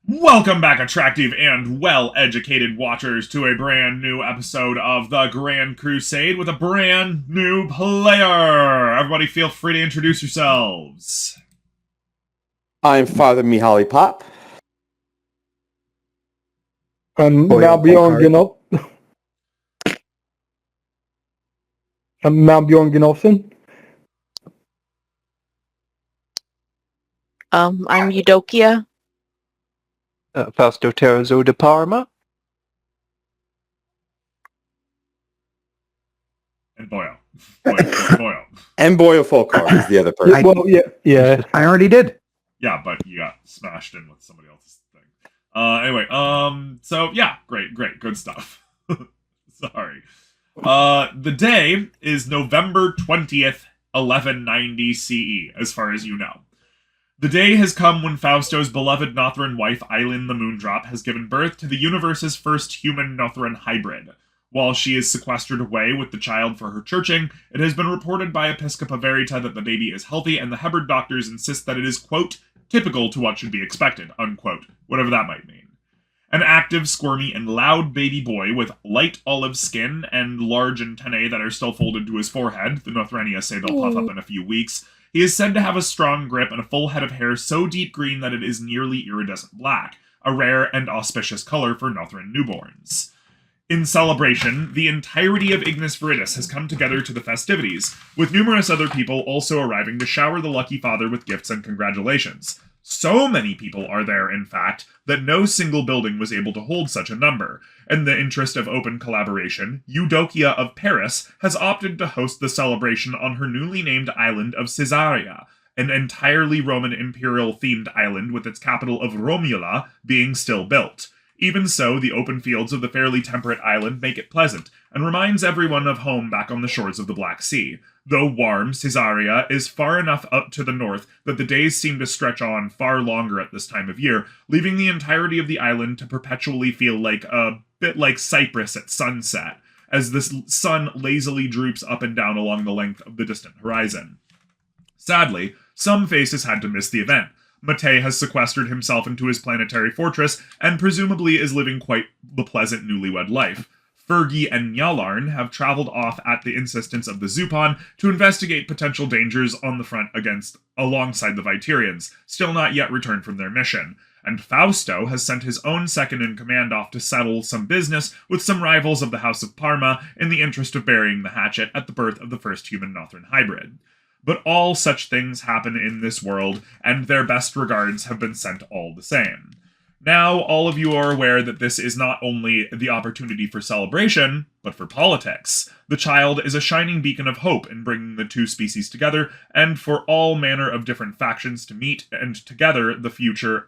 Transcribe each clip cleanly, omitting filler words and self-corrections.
Welcome back, attractive and well-educated watchers, to a brand new episode of the Grand Crusade with a brand new player. Everybody feel free to introduce yourselves. I'm Father Mihaly Pop. I'm Oh, yeah, now Bjorn card. Ginolf. I'm now Bjorn Ginolfson. I'm Eudokia. Fausto Terzo de Parma. And Boyo. And Boyo Folkart is the other person. Yeah. I already did. Yeah, but you got smashed in with somebody else's thing. So yeah, great, good stuff. Sorry. The day is November 20th, 1190 CE, as far as you know. The day has come when Fausto's beloved Nothran wife, Eileen the Moondrop, has given birth to the universe's first human-Nothran hybrid. While she is sequestered away with the child for her churching, it has been reported by Episcopa Verita that the baby is healthy, and the Hebard doctors insist that it is, quote, typical to what should be expected, unquote, whatever that might mean. An active, squirmy, and loud baby boy with light olive skin and large antennae that are still folded to his forehead, the Nothrania say they'll puff up in a few weeks. He is said to have a strong grip and a full head of hair so deep green that it is nearly iridescent black, a rare and auspicious color for Nothran newborns. In celebration, the entirety of Ignis Veritas has come together to the festivities, with numerous other people also arriving to shower the lucky father with gifts and congratulations. So many people are there, in fact, that no single building was able to hold such a number. In the interest of open collaboration, Eudokia of Paris has opted to host the celebration on her newly named island of Caesarea, an entirely Roman imperial-themed island with its capital of Romula being still built. Even so, the open fields of the fairly temperate island make it pleasant, and reminds everyone of home back on the shores of the Black Sea. Though warm, Caesarea is far enough up to the north that the days seem to stretch on far longer at this time of year, leaving the entirety of the island to perpetually feel like a bit like Cyprus at sunset, as the sun lazily droops up and down along the length of the distant horizon. Sadly, some faces had to miss the event. Matei has sequestered himself into his planetary fortress, and presumably is living quite the pleasant newlywed life. Fergie and Nyalarn have traveled off at the insistence of the Zupon to investigate potential dangers on the front alongside the Vitarians, still not yet returned from their mission. And Fausto has sent his own second-in-command off to settle some business with some rivals of the House of Parma in the interest of burying the hatchet at the birth of the first human-Nothran hybrid. But all such things happen in this world, and their best regards have been sent all the same. Now, all of you are aware that this is not only the opportunity for celebration, but for politics. The child is a shining beacon of hope in bringing the two species together, and for all manner of different factions to meet and consider the future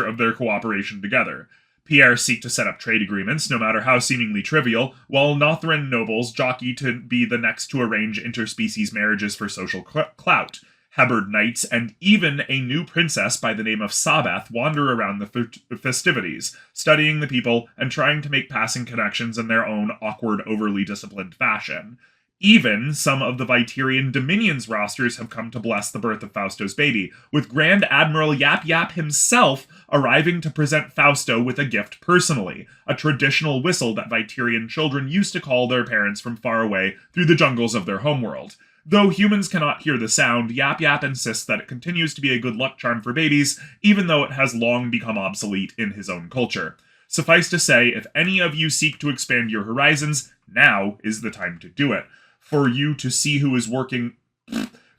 of their cooperation together. Pierre seek to set up trade agreements, no matter how seemingly trivial, while Nothran nobles jockey to be the next to arrange interspecies marriages for social clout. Hebard knights and even a new princess by the name of Sabbath wander around the festivities, studying the people and trying to make passing connections in their own awkward, overly disciplined fashion. Even some of the Vitarian Dominions rosters have come to bless the birth of Fausto's baby, with Grand Admiral Yap Yap himself arriving to present Fausto with a gift personally, a traditional whistle that Vitarian children used to call their parents from far away through the jungles of their homeworld. Though humans cannot hear the sound, Yap Yap insists that it continues to be a good luck charm for babies, even though it has long become obsolete in his own culture. Suffice to say, if any of you seek to expand your horizons, now is the time to do it. For you to see who is working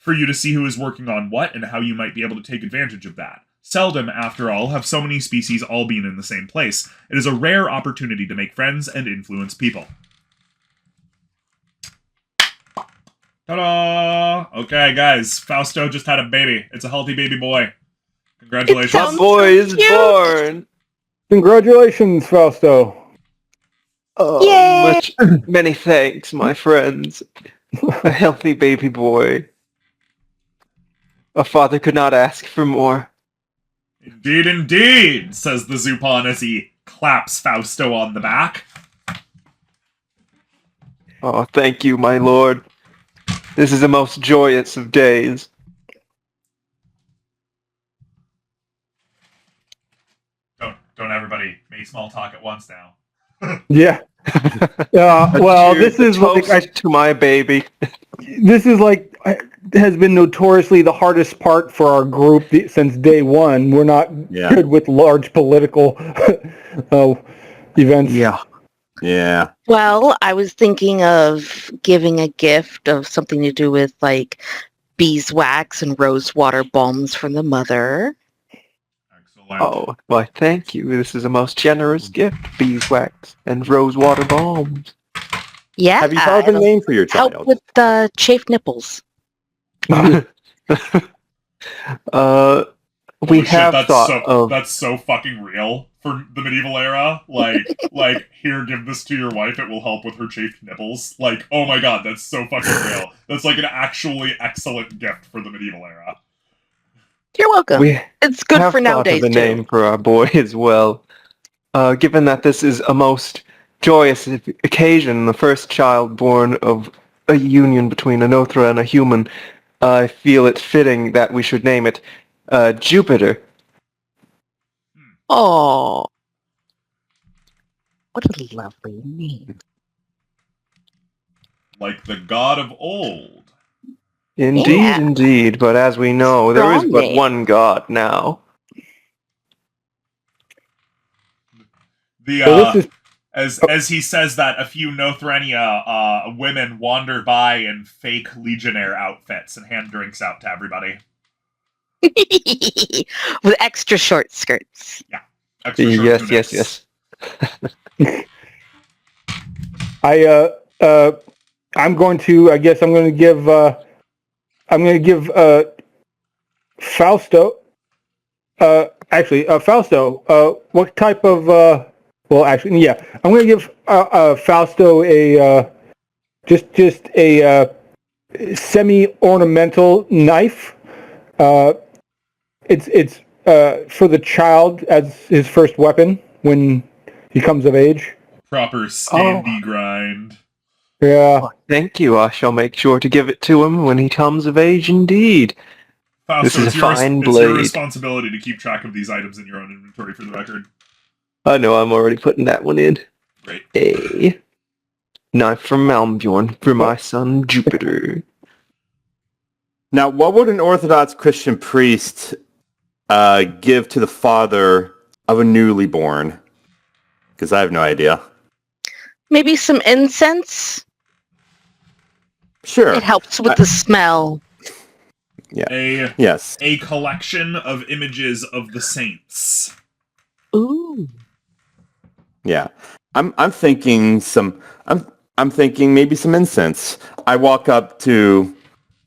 on what and how you might be able to take advantage of that. Seldom, after all, have so many species all been in the same place. It is a rare opportunity to make friends and influence people. Ta-da! Okay, guys, Fausto just had a baby. It's a healthy baby boy. Congratulations. My boy is born. Congratulations, Fausto. Oh, many thanks, my friends. A healthy baby boy. A father could not ask for more. Indeed, indeed, says the Zupon as he claps Fausto on the back. Oh, thank you, my lord. This is the most joyous of days. Don't everybody make small talk at once now. Yeah. Well, Cheers, this is toast like to my baby. this is like has been notoriously the hardest part for our group since day one. We're not good with large political events. Yeah. Well, I was thinking of giving a gift of something to do with like beeswax and rose water bombs from the mother. Excellent. Oh, why, thank you. This is a most generous gift. Beeswax and rosewater bombs. Yeah. Have you thought of a it'll name for your help child? with the chafed nipples. We Holy shit, have thought of... that's so fucking real for the medieval era. Like, here, give this to your wife, it will help with her chafed nipples. Like, oh my god, that's so fucking real. That's like an actually excellent gift for the medieval era. You're welcome. It's good have for thought nowadays, of a too. name for our boy as well. Given that this is a most joyous occasion, the first child born of a union between a Nothra and a human, I feel it fitting that we should name it Jupiter. Oh. What a lovely name. Like the god of old. Indeed, Yeah. indeed, but as we know, there is Strong but name. one god now. As he says that, a few Nothrenia women wander by in fake Legionnaire outfits and hand drinks out to everybody. With extra short skirts. Yeah. Extra short Yes. I'm going to give Fausto. Fausto. What type of? I'm going to give Fausto a just a semi-ornamental knife. It's for the child as his first weapon when he comes of age. Proper standy grind. Yeah. Oh, thank you. I shall make sure to give it to him when he comes of age indeed. Fausto, This is a fine it's your blade. responsibility to keep track of these items in your own inventory for the record. I know, I'm already putting that one in. Great. A knife from Malmbjorn for my son Jupiter. Now, what would an Orthodox Christian priest give to the father of a newly born? Because I have no idea. Maybe some incense. Sure. It helps with the smell. Yeah. Yes. A collection of images of the saints. Ooh. Yeah. I'm thinking I'm thinking maybe some incense. I walk up to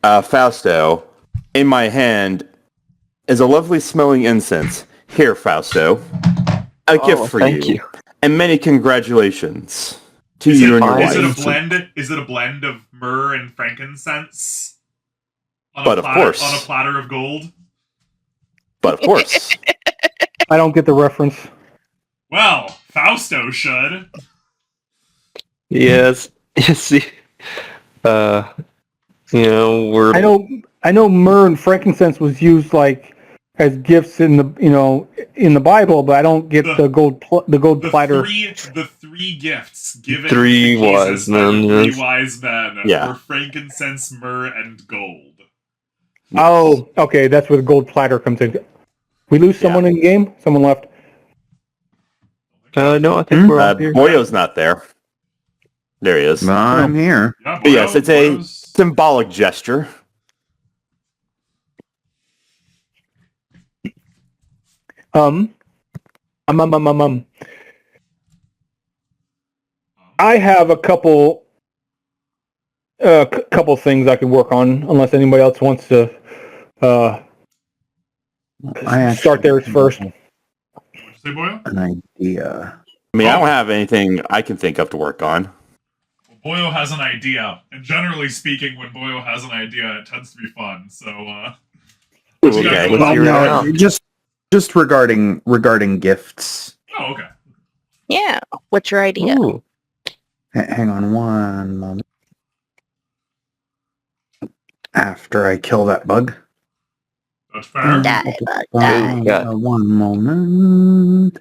Fausto. In my hand is a lovely smelling incense. Here, Fausto. A gift for thank you. And many congratulations to you and your wife. Is it a blend of myrrh and frankincense? On But of course. On a platter of gold? But of course. I don't get the reference. Well, Fausto should. Yes. You see, we're... I know myrrh and frankincense was used like as gifts in the Bible, but I don't get the gold platter. The three gifts given Three to wise Jesus by men, the three yes. wise men Yeah. were frankincense, myrrh, and gold. Oh, okay, that's where the gold platter comes in. We lose someone in the game? Someone left? No, I think we're all here. Boyo's not there. There he is. I'm here. Yeah, But yes, it's a symbolic gesture. I have a couple things I could work on, unless anybody else wants to start theirs first. What'd you say, Boyo? An idea. I mean, I don't have anything I can think of to work on. Well, Boyo has an idea, and generally speaking, when Boyo has an idea, it tends to be fun. So, what you got Okay. going Well, on? you're No, around. just regarding gifts. Oh, okay. Yeah. What's your idea? Ooh. Hang on one moment. After I kill that bug. That's fair. Die, bug, die. One moment.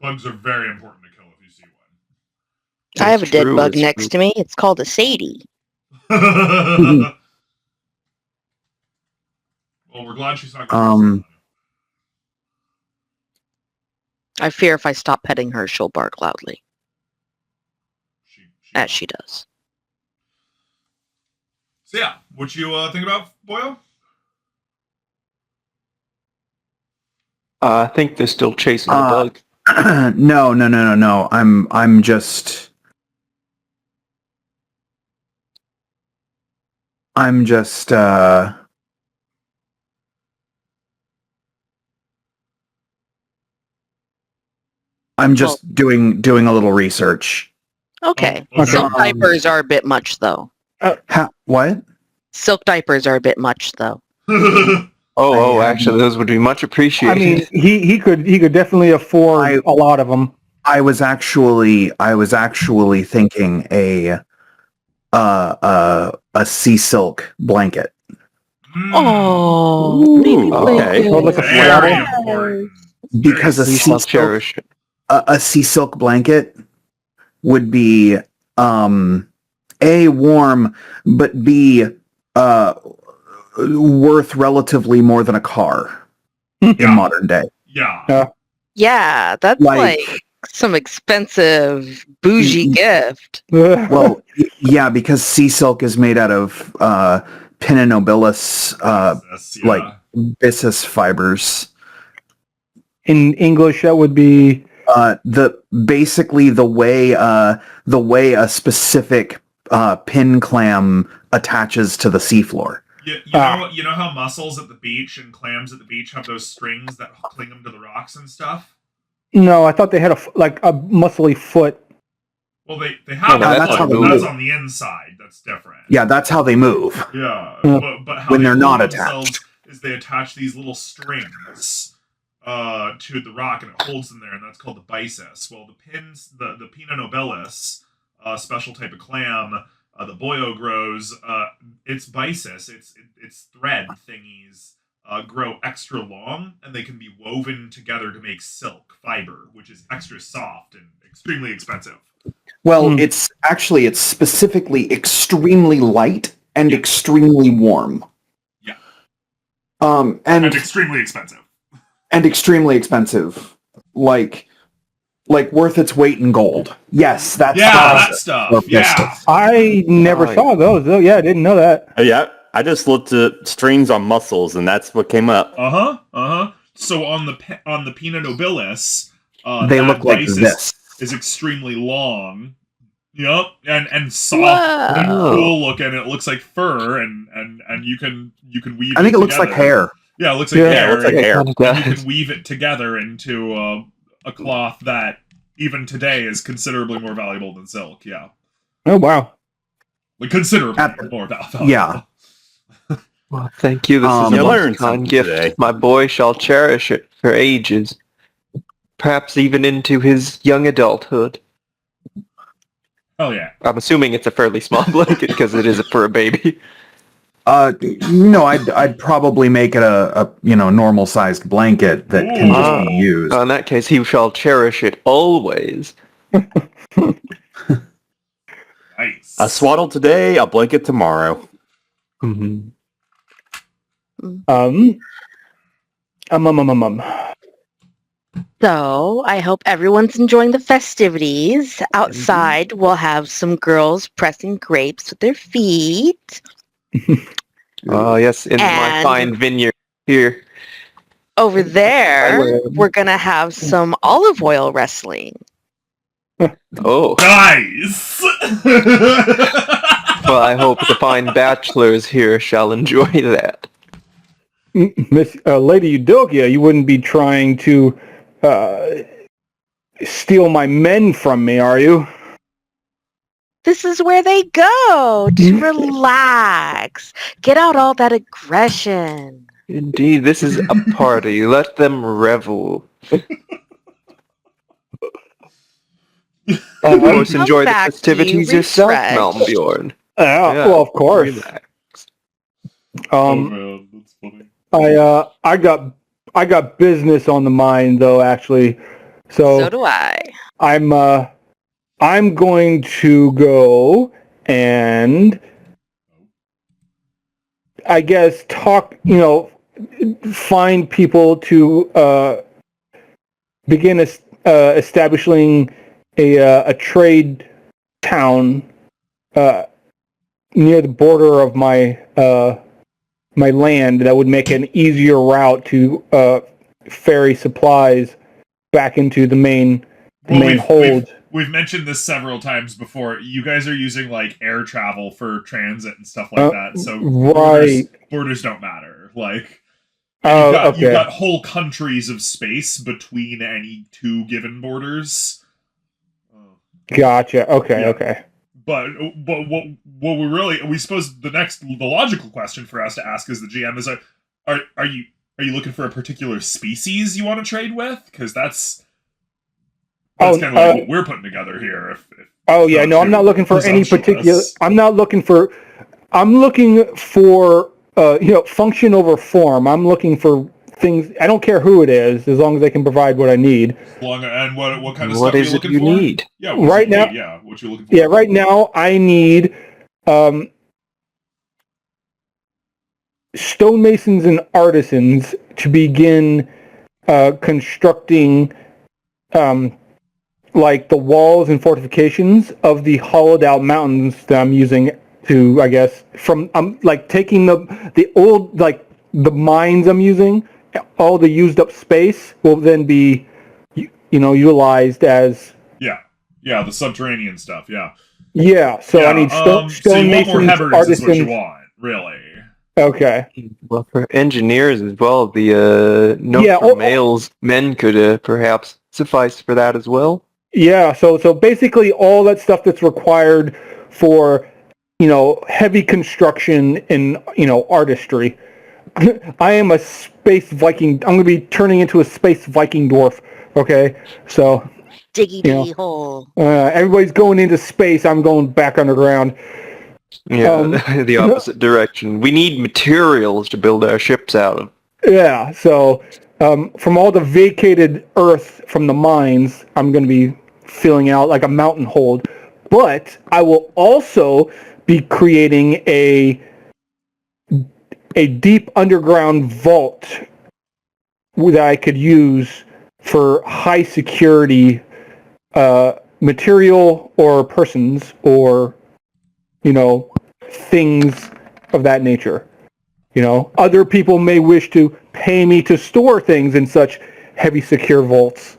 Bugs are very important to kill if you see one. I have a dead true, bug it's next to me. It's called a Sadie. Well, we're glad she's not going to I fear if I stop petting her, she'll bark loudly, she as she does. So yeah, what you think about Boyle? I think they're still chasing the bug. No. I'm just doing a little research. Okay. Oh, Silk diapers are a bit much, though. What? Silk diapers are a bit much, though. Actually, those would be much appreciated. I mean, he could definitely afford a lot of them. I was actually thinking a sea silk blanket. Oh, Ooh, baby okay. Oh, look at Very Fausto. important. Because we shall cherish it. a sea silk blanket would be A, warm, but B, worth relatively more than a car in modern day. Yeah. Yeah, that's like some expensive bougie gift. Well, yeah, because sea silk is made out of pinna nobilis, like byssus fibers. In English, that would be the way a specific pin clam attaches to the seafloor. You know how mussels at the beach and clams at the beach have those strings that cling them to the rocks and stuff? no. I thought they had a muscly foot. Well, they have that's how they that's move. on the inside. That's different. Yeah, that's how they move. Yeah, but how When they they're hold not themselves attached. is they attach these little strings to the rock and it holds them there, and that's called the byssus. Well, the Pinna nobilis, special type of clam, the boyo grows. Its byssus, its thread thingies grow extra long, and they can be woven together to make silk fiber, which is extra soft and extremely expensive. Well, it's specifically extremely light and extremely warm. Yeah. And extremely expensive. And extremely expensive. Like worth its weight in gold. Yes, that's that stuff. Yeah. I never saw those, though. Yeah, I didn't know that. Yeah, I just looked at strings on mussels, and that's what came up. So on the Pinna nobilis, they look like this. Is extremely long. Yep, and soft and cool looking. It looks like fur, and you can weave. I think it looks like hair. Yeah, it looks like hair. It looks like hair. And you can weave it together into a cloth that even today is considerably more valuable than silk. Yeah. Oh wow. Like considerably more valuable. Yeah. Well, thank you. This is a most kind gift. Today. My boy shall cherish it for ages. Perhaps even into his young adulthood. Oh yeah. I'm assuming it's a fairly small blanket because it is for a baby. No, I'd probably make it a normal sized blanket that can just be used. In that case, he shall cherish it always. Nice. A swaddle today, a blanket tomorrow. Mm-hmm. So, I hope everyone's enjoying the festivities. Outside, we'll have some girls pressing grapes with their feet. Yes, in my fine vineyard here. Over there, we're going to have some olive oil wrestling. Oh. Nice! Well, I hope the fine bachelors here shall enjoy that. Miss Lady Eudokia, you wouldn't be trying to steal my men from me, are you? This is where they go. Just relax. Get out all that aggression. Indeed, this is a party. Let them revel. Of course, enjoy the festivities yourself, Malmbjorn. Well, of course. Relax. Man, that's funny. I got business on the mind though, actually. So do I. I'm going to go and I guess find people to begin establishing a trade town near the border of my land that would make an easier route to ferry supplies back into the main hold. We've mentioned this several times before. You guys are using like air travel for transit and stuff like that, so borders don't matter. Like you've got whole countries of space between any two given borders. Gotcha. Okay. But what we suppose the logical question for us to ask as the GM is, are you looking for a particular species you want to trade with? Because that's kind of like what we're putting together here. I'm not looking for any particular. I'm looking for function over form. I'm looking for things. I don't care who it is, as long as they can provide what I need. And what kind of what stuff is are you it looking you for? need? Yeah, what you looking for? Yeah, right now I need stonemasons and artisans to begin constructing like the walls and fortifications of the hollowed out mountains that I'm using to, I guess, I'm like taking the old, like the mines I'm using, all the used up space will then be utilized as the subterranean stuff. I need stonemasons, so you want more Hebrides artisans. Is what you want, really. Okay. Well, for engineers as well, the men could perhaps suffice for that as well. Yeah, so basically all that stuff that's required for, heavy construction and, artistry. I am a space Viking. I'm going to be turning into a space Viking dwarf, okay? So... Diggy hole. Everybody's going into space. I'm going back underground. Yeah, the opposite direction. We need materials to build our ships out of. Yeah, so from all the vacated earth from the mines, I'm going to be filling out like a mountain hold. But I will also be creating a deep underground vault that I could use for high security material or persons or, things of that nature. Other people may wish to pay me to store things in such heavy secure vaults.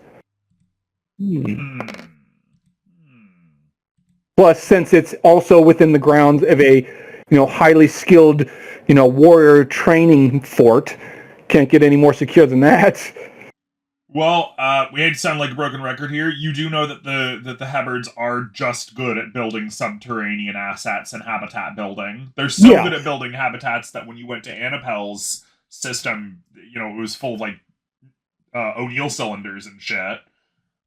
Plus, since it's also within the grounds of a, highly skilled, warrior training fort, can't get any more secure than that. Well, we hate to sound like a broken record here. You do know that the Hebrides are just good at building subterranean assets and habitat building. They're so good at building habitats that when you went to Annapel's system, it was full of like O'Neill cylinders and shit.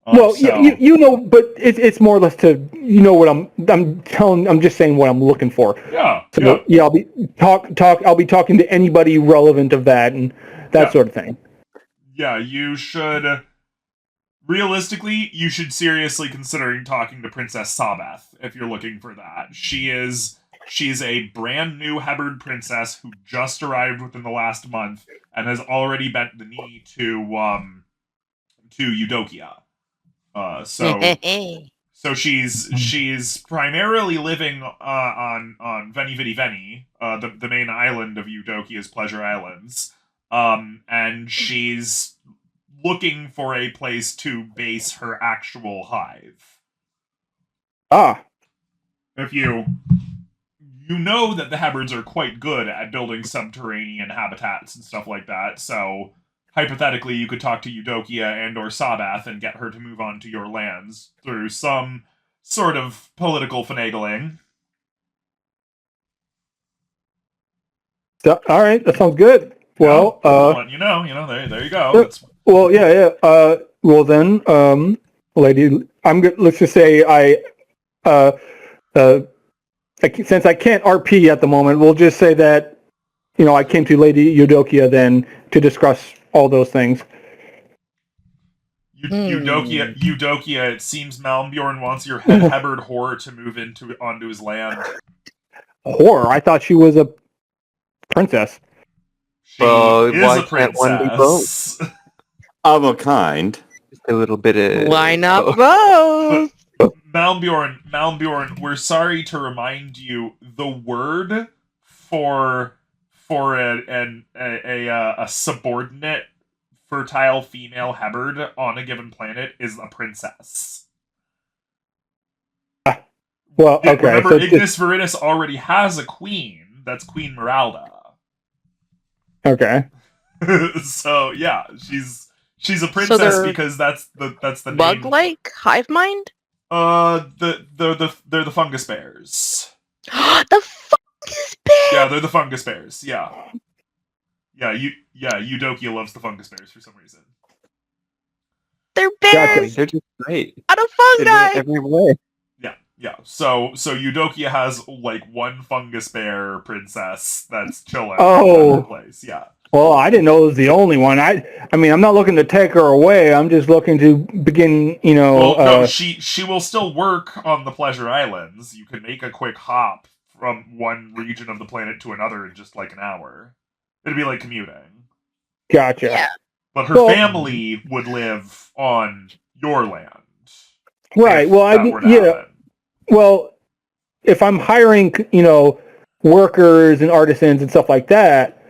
But it's more or less to what I'm just saying what I'm looking for. I'll be talking to anybody relevant of that and that sort of thing. Yeah, you should... Realistically, you should seriously consider talking to Princess Sabeth if you're looking for that. She's a brand new Hebride princess who just arrived within the last month and has already bent the knee to Eudokia. So she's primarily living on Veni Vidi Veni, the main island of Eudokia's Pleasure Islands. And she's looking for a place to base her actual hive. If you know that the Hebrides are quite good at building subterranean habitats and stuff like that, so hypothetically you could talk to Eudokia and or Sabeth and get her to move on to your lands through some sort of political finagling. All right, that sounds good. Well, there you go. Well, yeah. Well then, lady, I'm good. Let's just say since I can't RP at the moment, we'll just say that, I came to Lady Eudokia then to discuss all those things. Eudokia, it seems Malmbjorn wants your Hebard whore to move onto his land. Whore? I thought she was a princess. She Well, is why a can't one be princess. Of a kind. Just a little bit of... Why not Oh. both? Malmbjorn, we're sorry to remind you, the word for a subordinate fertile female Hebard on a given planet is a princess. Well, okay. Remember, So Ignis Viridis already has a queen. That's Queen Meralda. okay. So yeah, she's a princess they're because that's the name. Bug-like hive mind? They're the fungus bears. The fungus bear. Yeah, they're the fungus bears. Yeah. Eudokia loves the fungus bears for some reason. They're Gotcha. bears They're just great. out of In fungi. every way. Yeah. So Eudokia has like one fungus bear princess that's chilling Oh. in her place. Yeah. Well, I didn't know it was the only one. I mean, I'm not looking to take her away. I'm just looking to begin, Well, no, she will still work on the Pleasure Islands. You can make a quick hop from one region of the planet to another in just like an hour. It'd be like commuting. Gotcha. Yeah. But her Well- family would live on your land. Right. if Well, that were to happen. Well, if I'm hiring, workers and artisans and stuff like that,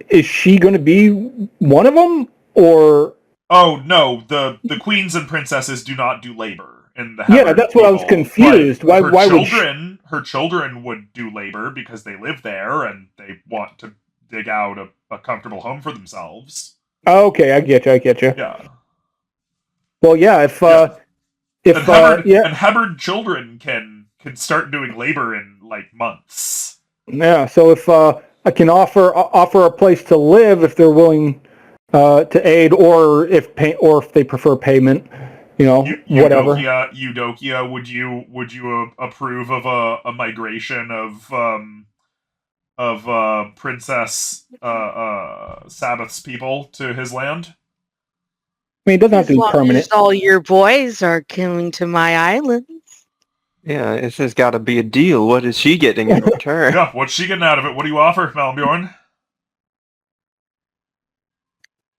is she going to be one of them, or? Oh no, the queens and princesses do not do labor in the Yeah, Hebard that's what I was people, confused. but Why would she? her children would do labor because they live there and they want to dig out a comfortable home for themselves. Oh, okay, I get you. Yeah. Well, yeah, if And yeah, Hebard children can start doing labor in like months. yeah. So if I can offer a place to live if they're willing to aid, or if they prefer payment, whatever. Eudokia, would you approve of a migration of Princess Sabbath's people to his land? I mean, it doesn't have to As be long permanent. as all your boys are coming to my islands. Yeah, this has got to be a deal. What is she getting in return? Yeah, what's she getting out of it? What do you offer, Malmbjorn?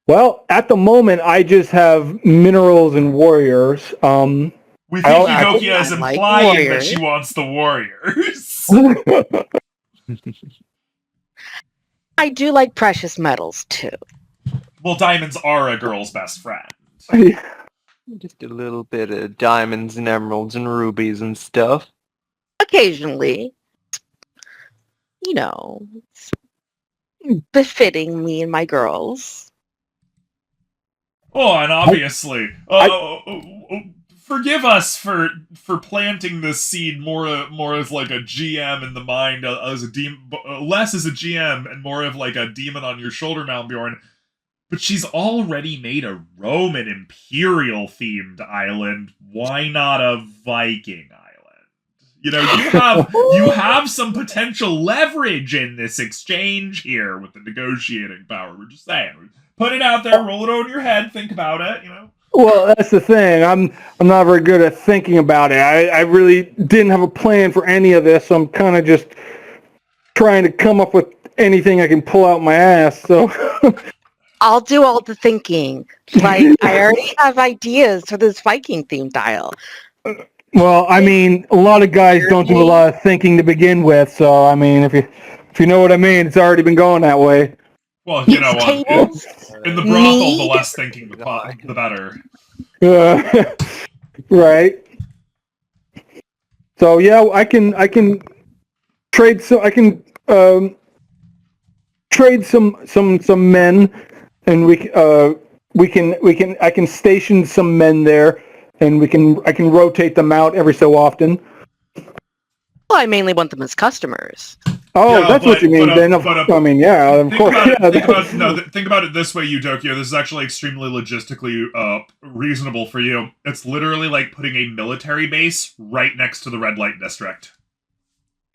Well, at the moment, I just have minerals and warriors. We think Eudokia is I like implying that warriors. she wants the warriors. I do like precious metals too. Well, diamonds are a girl's best friend. Just a little bit of diamonds and emeralds and rubies and stuff. Occasionally, befitting me and my girls. Oh, and obviously, forgive us for planting this seed more as like a GM in the mind, as a demon, less as a GM and more of like a demon on your shoulder, Malmbjorn. But she's already made a Roman imperial themed island. Why not a Viking island? You have some potential leverage in this exchange here with the negotiating power. We're just saying. Put it out there, roll it over your head, think about it, Well, that's the thing. I'm not very good at thinking about it. I really didn't have a plan for any of this, so I'm kind of just trying to come up with anything I can pull out my ass. So I'll do all the thinking. Like, I already have ideas for this Viking themed tile. well, I mean, a lot of guys don't do a lot of thinking to begin with. So I mean, if you know what I mean, it's already been going that way. Well, These tables in the brothel, the need- less thinking, the better. Right. So yeah, I can trade some. I can trade some men, and I can station some men there, and I can rotate them out every so often. Well, I mainly want them as customers. Oh, Yeah, that's what you mean. Then, I mean, yeah, of course. Think about it this way, Eudokia. This is actually extremely logistically reasonable for you. It's literally like putting a military base right next to the red light district.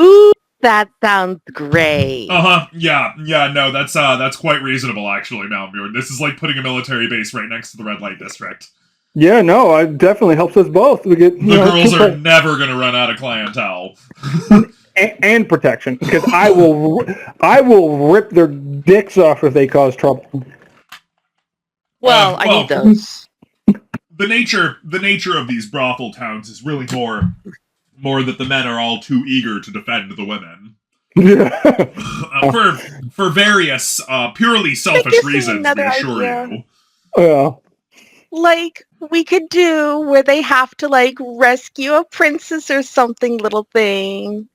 Ooh, That sounds great. Yeah. No, that's quite reasonable actually, Malmbjorn. This is like putting a military base right next to the red light district. Yeah, no, it definitely helps us both. We get The girls are never gonna run out of clientele. and protection, because I will rip their dicks off if they cause trouble. Well, I need those. The nature of these brothel towns is really more that the men are all too eager to defend the women. For various purely selfish reasons, we assure you. Yeah. Like, we could do where they have to, like, rescue a princess or something, little thing.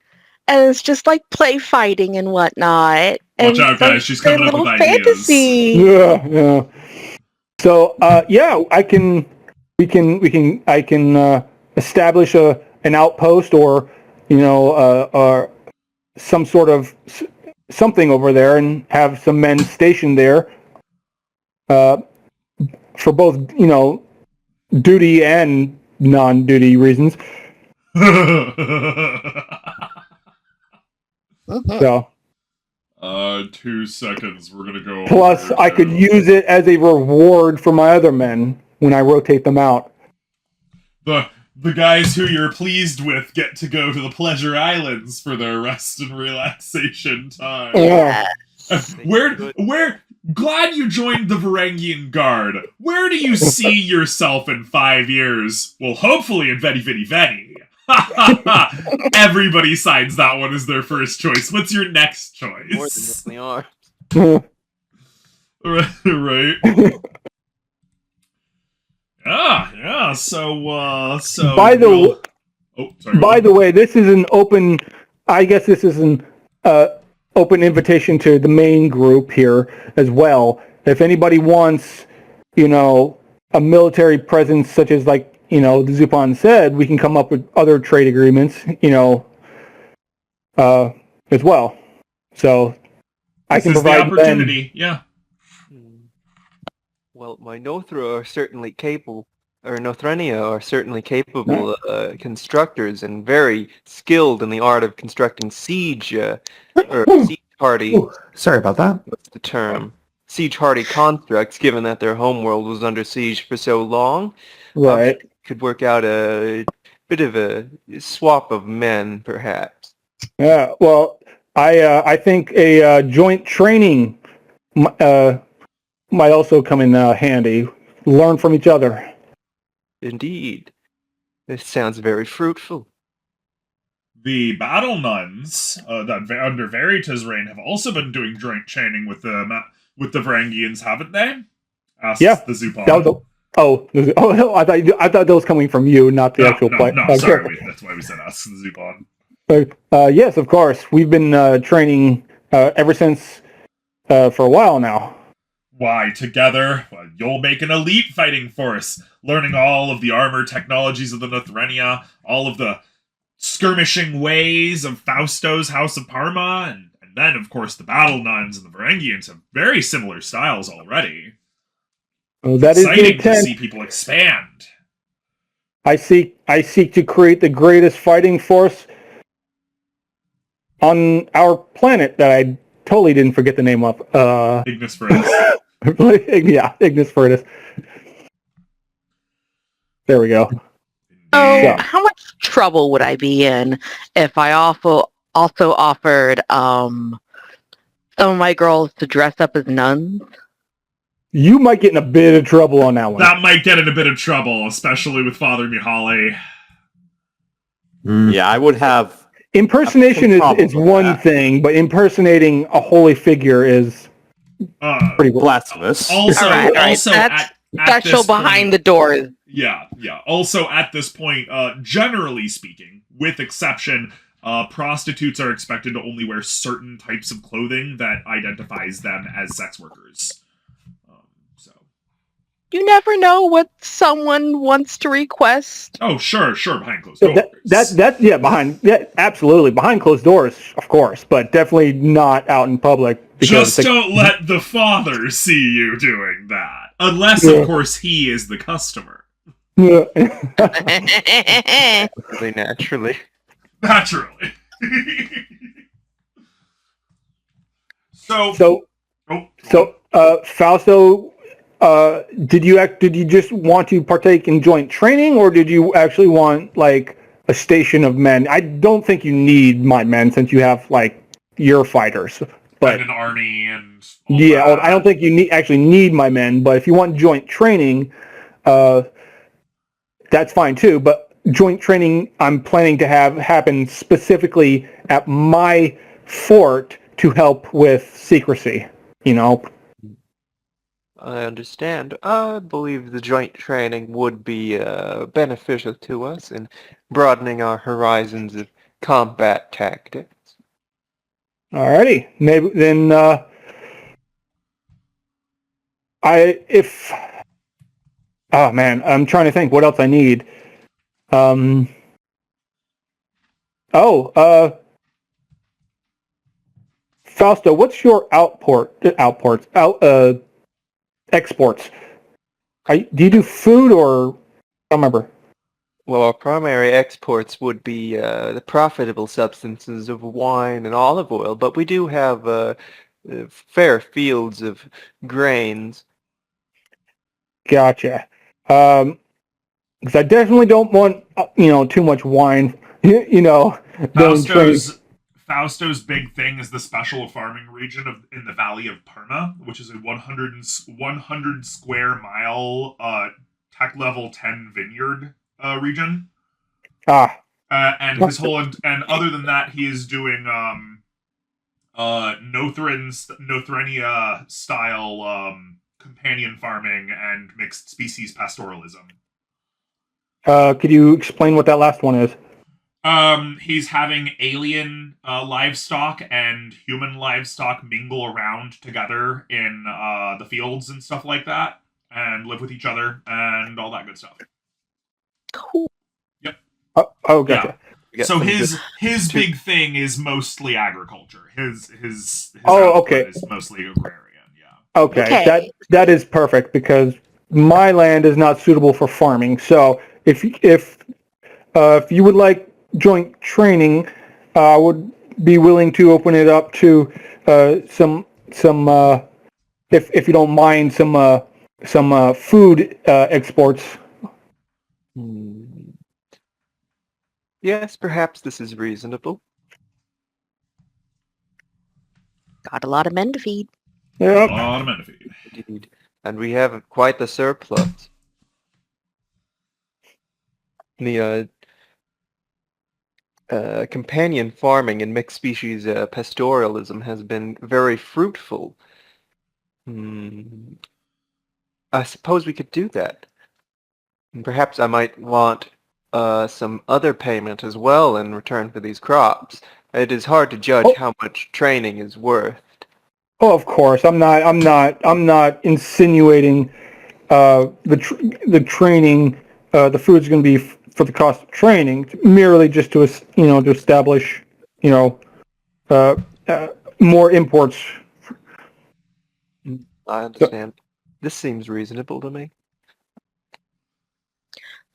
And it's just, like, play fighting and whatnot. Watch out, guys. Like, She's coming up with ideas. Fantasy. Yeah. So, I can establish an outpost or, or some sort of something over there and have some men stationed there, for both, duty and non-duty reasons. So. 2 seconds. We're gonna go. Plus, I could use it as a reward for my other men when I rotate them out. The guys who you're pleased with get to go to the Pleasure Islands for their rest and relaxation time. Yeah. Where? Glad you joined the Varangian Guard. Where do you see yourself in 5 years? Well, hopefully in Veni Vidi Veni. Everybody signs that one as their first choice. What's your next choice? More than just the arms. Right. Yeah. So. By the way, this is an open. I guess this is an open invitation to the main group here as well. If anybody wants, a military presence such as the Zupan said, we can come up with other trade agreements, as well. So I can provide the opportunity. Yeah. Well, my Nothra are certainly capable, or Nothrenia are certainly capable constructors and very skilled in the art of constructing siege, or siege hardy. Sorry about that. What's the term? Siege hardy constructs, given that their homeworld was under siege for so long. Right. Could work out a bit of a swap of men, perhaps. Yeah. Well, I think a joint training might also come in handy. Learn from each other. Indeed. This sounds very fruitful. The battle nuns that under Verita's reign have also been doing joint training with the Varangians, haven't they? Asks the Zupan. I thought that was coming from you, not the actual play. No, sorry. That's why we said ask the Zupan. Yes, of course. We've been training ever since for a while now. Why, together, you'll make an elite fighting force, learning all of the armor technologies of the Nothrenia, all of the skirmishing ways of Fausto's House of Parma, and then, of course, the battle nuns and the Varangians have very similar styles already. Well, that is exciting to see people expand. I seek to create the greatest fighting force on our planet that I totally didn't forget the name of. Ignis Furnace. Yeah, Ignis Furnace. There we go. Oh, yeah. How much trouble would I be in if I also offered some of my girls to dress up as nuns? You might get in a bit of trouble on that one. That might get in a bit of trouble, especially with Father Mihaly. Yeah, I would have... Impersonation is one thing, but impersonating a holy figure is pretty blasphemous. Also, that's special behind the doors. Yeah. Also, at this point, generally speaking, with exception, prostitutes are expected to only wear certain types of clothing that identifies them as sex workers. You never know what someone wants to request. Oh, sure, behind closed doors. Absolutely, behind closed doors, of course, but definitely not out in public. Just don't let the father see you doing that, unless, of course, he is the customer. Naturally. So, oh, Fausto, did you just want to partake in joint training, or did you actually want like a station of men? I don't think you need my men since you have like your fighters, but and an army and all yeah, that. I don't think you actually need my men. But if you want joint training, that's fine too. But joint training, I'm planning to have happen specifically at my fort to help with secrecy. You know. I understand. I believe the joint training would be beneficial to us in broadening our horizons of combat tactics. Alrighty, maybe then. Oh man, I'm trying to think what else I need. Um. Oh, Fausto, what's your exports? Do you do food or? I don't remember. Well, our primary exports would be the profitable substances of wine and olive oil, but we do have fair fields of grains. Gotcha. Because I definitely don't want too much wine. During training. Fausto's big thing is the special farming region in the Valley of Parma, which is a 100 square mile tech level 10 vineyard region. And his whole and other than that, he is doing Nothrenia style companion farming and mixed species pastoralism. Could you explain what that last one is? He's having alien livestock and human livestock mingle around together in the fields and stuff like that, and live with each other and all that good stuff. Cool. Yep. Oh, gotcha. Yeah. So his big thing is mostly agriculture. His okay. is mostly agrarian. Yeah. Okay. That is perfect because my land is not suitable for farming. So if you would like joint training, I would be willing to open it up to some if you don't mind some food exports. Yes, perhaps this is reasonable. Got a lot of men to feed. Yep. A lot of men to feed. Indeed. And we have quite the surplus. The companion farming and mixed species pastoralism has been very fruitful. I suppose we could do that. And perhaps I might want some other payment as well in return for these crops. It is hard to judge how much training is worth. Oh, of course. I'm not insinuating the training. The food's going to be for the cost of training, merely just to establish more imports. I understand. This seems reasonable to me.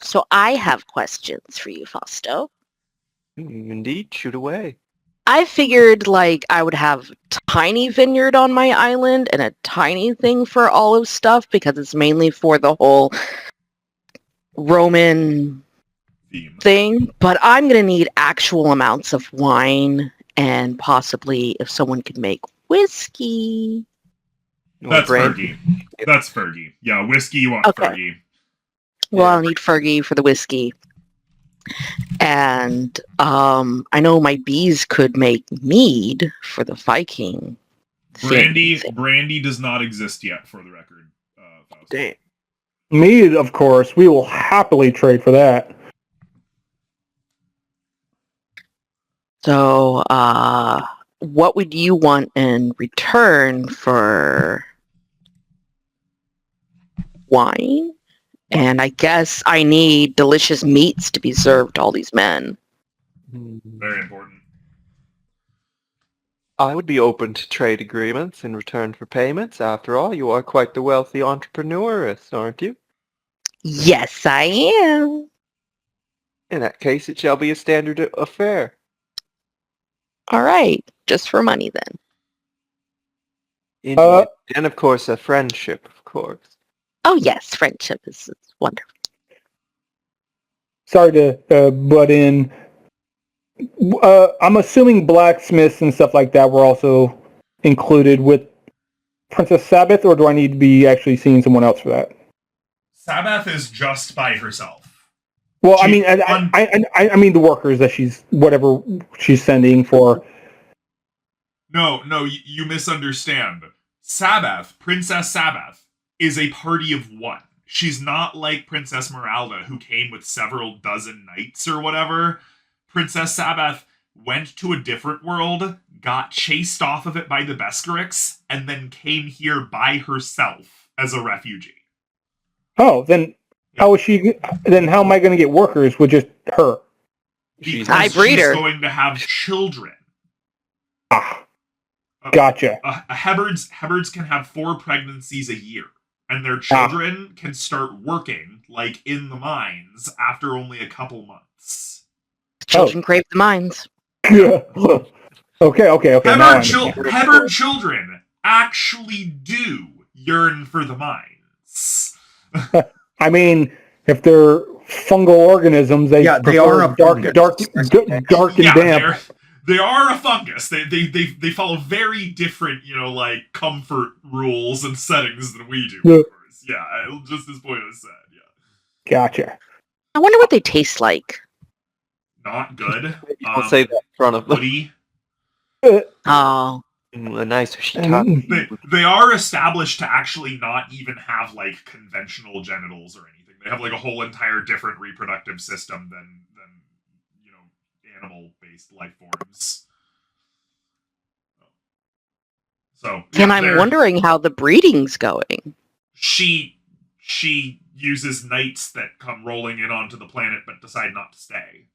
So I have questions for you, Fausto. Indeed, shoot away. I figured like I would have tiny vineyard on my island and a tiny thing for olive stuff because it's mainly for the whole Roman thing. But I'm going to need actual amounts of wine and possibly if someone could make whiskey. That's Fergie. That's Fergie. Yeah, whiskey, you want Fergie. Well, I'll need Fergie for the whiskey. And I know my bees could make mead for the Viking. Brandy does not exist yet, for the record. Damn. Mead, of course. We will happily trade for that. So, what would you want in return for wine? And I guess I need delicious meats to be served to all these men. Very important. I would be open to trade agreements in return for payments. After all, you are quite the wealthy entrepreneuress, aren't you? Yes, I am. In that case, it shall be a standard affair. All right. Just for money, then. And of course, a friendship, of course. Oh yes, friendship is wonderful. Sorry to butt in. I'm assuming blacksmiths and stuff like that were also included with Princess Sabbath, or do I need to be actually seeing someone else for that? Sabbath is just by herself. Well, I mean the workers that she's sending for. No, you misunderstand. Sabbath, Princess Sabbath, is a party of one. She's not like Princess Meralda, who came with several dozen knights or whatever. Princess Sabbath went to a different world, got chased off of it by the Beskarics, and then came here by herself as a refugee. Oh, then how is she? Then how am I going to get workers with just her? Because she's going to have children. Ah, gotcha. Hebards can have 4 pregnancies a year, and their children can start working, like in the mines, after only a couple months. Children crave the mines. Yeah. Okay. Hebard children actually do yearn for the mines. I mean, if they're fungal organisms, they are a dark and damp. They are a fungus. They follow very different, comfort rules and settings than we do. Of course, yeah. Just as Boyle said, yeah. Gotcha. I wonder what they taste like. Not good. I'll say that in front of them. Woody. Oh. A nice shiitake. They are established to actually not even have like conventional genitals or anything. They have like a whole entire different reproductive system than animal-based life forms. So and I'm wondering how the breeding's going. She uses knights that come rolling in onto the planet but decide not to stay.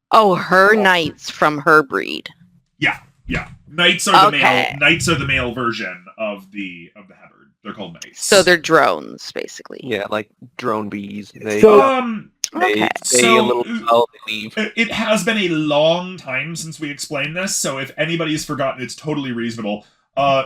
Oh, her knights from her breed. Yeah. Knights are the male. Knights are the male version of the Hebard. They're called knights. So they're drones, basically. Yeah, like drone bees. They stay a little while, they leave. It has been a long time since we explained this, so if anybody's forgotten, it's totally reasonable.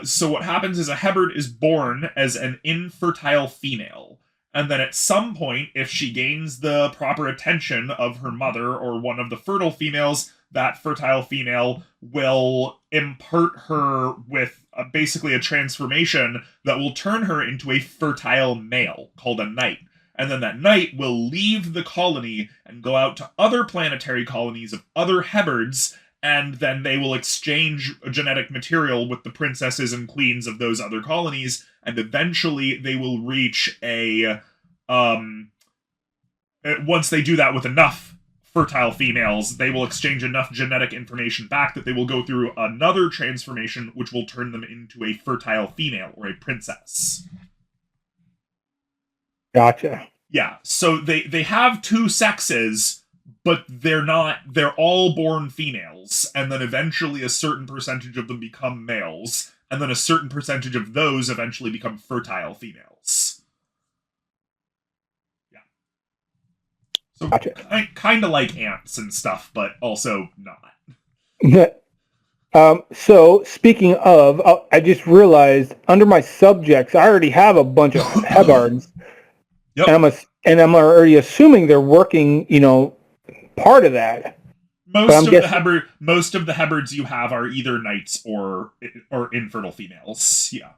So what happens is a Hebard is born as an infertile female. And then at some point, if she gains the proper attention of her mother or one of the fertile females, that fertile female will impart her with basically a transformation that will turn her into a fertile male called a knight. And then that knight will leave the colony and go out to other planetary colonies of other Hebards, and then they will exchange genetic material with the princesses and queens of those other colonies, and eventually they will reach a... once they do that with enough fertile females, they will exchange enough genetic information back that they will go through another transformation, which will turn them into a fertile female, or a princess. Gotcha. Yeah, so they have 2 sexes, but they're all born females, and then eventually a certain percentage of them become males, and then a certain percentage of those eventually become fertile females. Yeah. So gotcha. Kind of like ants and stuff, but also not. So speaking of, I just realized under my subjects, I already have a bunch of Hebards. Yep. And I'm already assuming they're working, part of that. Most of the Hebards you have are either knights or infertile females. Yeah.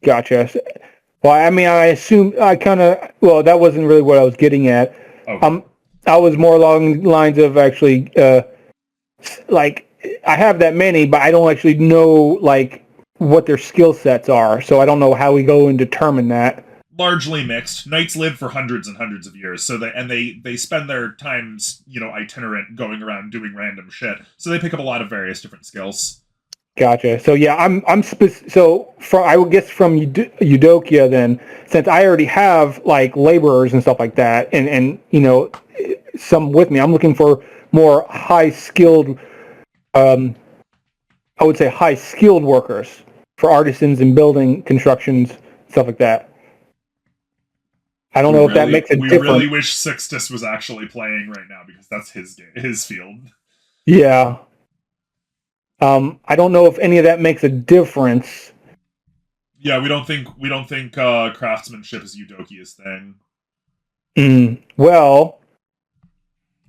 Gotcha. Well, I mean, I assume that wasn't really what I was getting at. Okay. I was more along the lines of actually, I have that many, but I don't actually know, what their skill sets are. So I don't know how we go and determine that. Largely mixed. Knights live for hundreds and hundreds of years, so they spend their times, itinerant, going around doing random shit. So they pick up a lot of various different skills. Gotcha. So yeah, I would guess from Eudokia then, since I already have laborers and stuff like that, and some with me, I'm looking for more high skilled. I would say high skilled workers for artisans and building constructions, stuff like that. I don't know if that makes a difference. We really wish Sixtus was actually playing right now because that's his field. Yeah. I don't know if any of that makes a difference. Yeah, we don't think craftsmanship is Eudokia's thing. Well,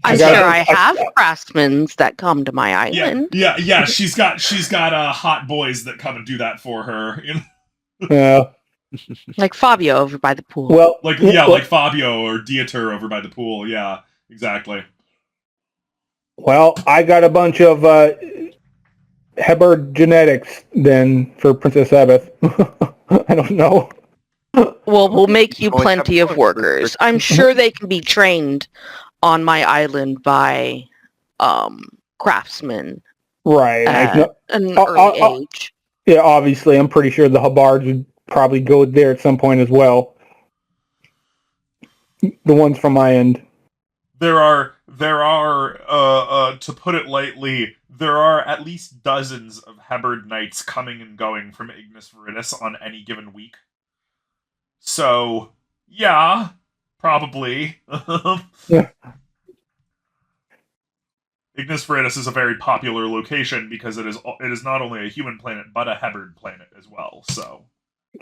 I'm got sure a- I have craftsmen that come to my island. Yeah. She's got hot boys that come and do that for her. You know? Like Fabio over by the pool. well, like Fabio or Dieter over by the pool. Yeah, exactly. well, I got a bunch of Hebard genetics then for Princess Abbott. I don't know. Well, we'll make you Always have plenty of fun. workers. I'm sure they can be trained on my island by craftsmen Right. at an early age. Yeah, obviously, I'm pretty sure the Habards would probably go there at some point as well. The ones from my end. There are to put it lightly, there are at least dozens of Hebard knights coming and going from Ignis Veritas on any given week. So, yeah, probably. Yeah. Ignis Veritas is a very popular location because it is not only a human planet but a Hebard planet as well. So,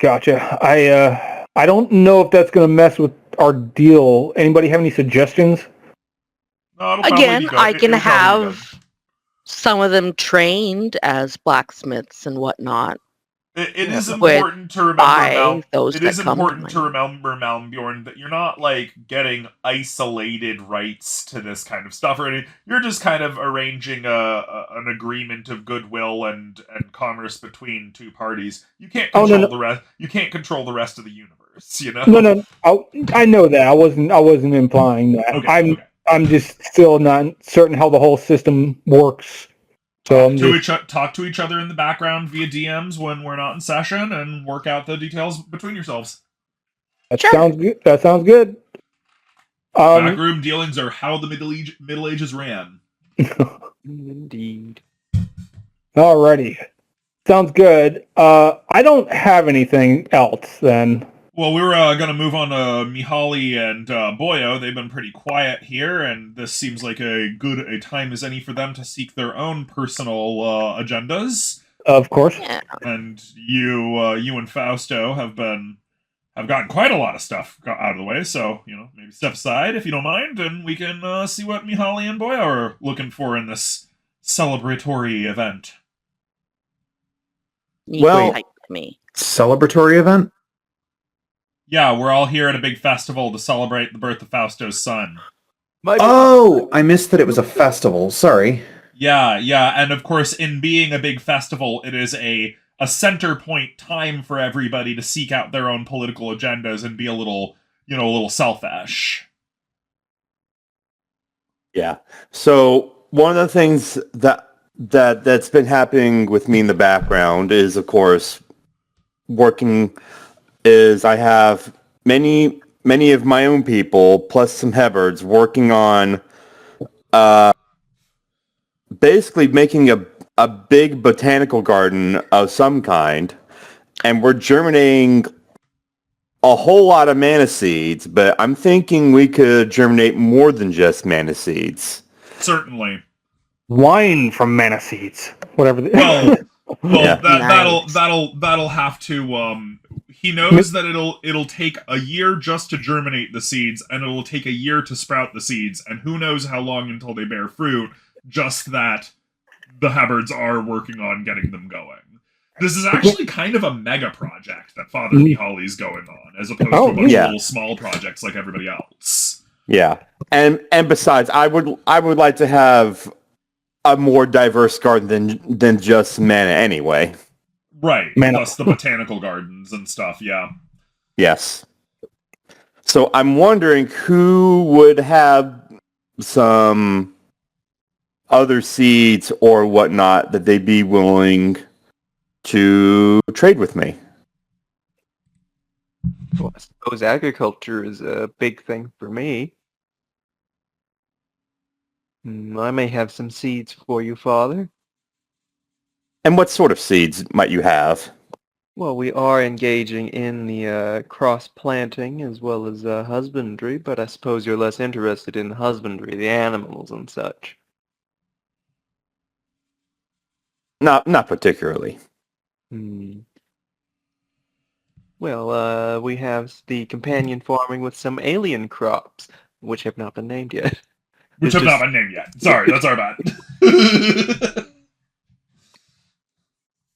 Gotcha. I don't know if that's going to mess with our deal. Anybody have any suggestions? no, it'll probably Again, be good. I can It'll probably be have some of them trained as blacksmiths and whatnot. It is With important to remember, by those it that is come to important to mind. remember, Malmbjorn, that you're not like getting isolated rights to this kind of stuff or anything. You're just kind of arranging an agreement of goodwill and commerce between two parties. You can't control the rest. You can't control the rest of the universe. You know. No. I know that. I wasn't implying that. Okay. I'm just still not certain how the whole system works. So Talk to each other in the background via DMs when we're not in session, and work out the details between yourselves. that Sure. sounds good. That sounds good. Backroom dealings are how the Middle Ages ran. Indeed. Alrighty. Sounds good. I don't have anything else then. Well, we were going to move on to Mihaly and Boyo. They've been pretty quiet here, and this seems like a time as any for them to seek their own personal agendas. Of course. Yeah. And you and Fausto have gotten quite a lot of stuff out of the way. So maybe step aside if you don't mind, and we can see what Mihaly and Boyo are looking for in this celebratory event. Well- Hype me. Celebratory event? Yeah, we're all here at a big festival to celebrate the birth of Fausto's son. Oh, I missed that it was a festival. Sorry. Yeah, and of course, in being a big festival, it is a center point time for everybody to seek out their own political agendas and be a little selfish. Yeah. So one of the things that's been happening with me in the background is, of course, I have many of my own people plus some Hebards working on basically making a big botanical garden of some kind, and we're germinating a whole lot of mana seeds, but I'm thinking we could germinate more than just mana seeds. Certainly. Wine from mana seeds. Whatever. Well, Yeah. that'll have to. He knows that it'll take a year just to germinate the seeds, and it'll take a year to sprout the seeds, and who knows how long until they bear fruit. Just that the Hebards are working on getting them going. This is actually kind of a mega project that Father Mihaly's going on, as opposed to a bunch of little small projects like everybody else. Yeah, and besides, I would like to have a more diverse garden than just mana anyway. Right, Mana. plus the botanical gardens and stuff, yeah. Yes. So I'm wondering who would have some other seeds or whatnot that they'd be willing to trade with me. Well, I suppose agriculture is a big thing for me. I may have some seeds for you, Father. And what sort of seeds might you have? Well, we are engaging in the cross-planting as well as husbandry, but I suppose you're less interested in husbandry, the animals and such. Not particularly. Well, we have the companion farming with some alien crops, which have not been named yet. Which It's have not just- been named yet. Sorry, that's our bad.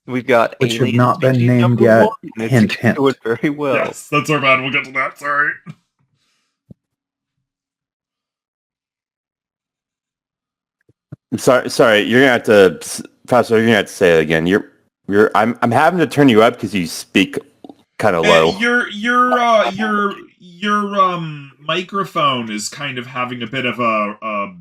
We've got Which have alien not been species named number yet. 1. It's Hint, hint. doing very well. Yes, that's our bad. We'll get to that. Sorry. I'm sorry. You're gonna have to, Fausto. You're gonna have to say it again. I'm having to turn you up because you speak kind of low. Your microphone is kind of having a bit of a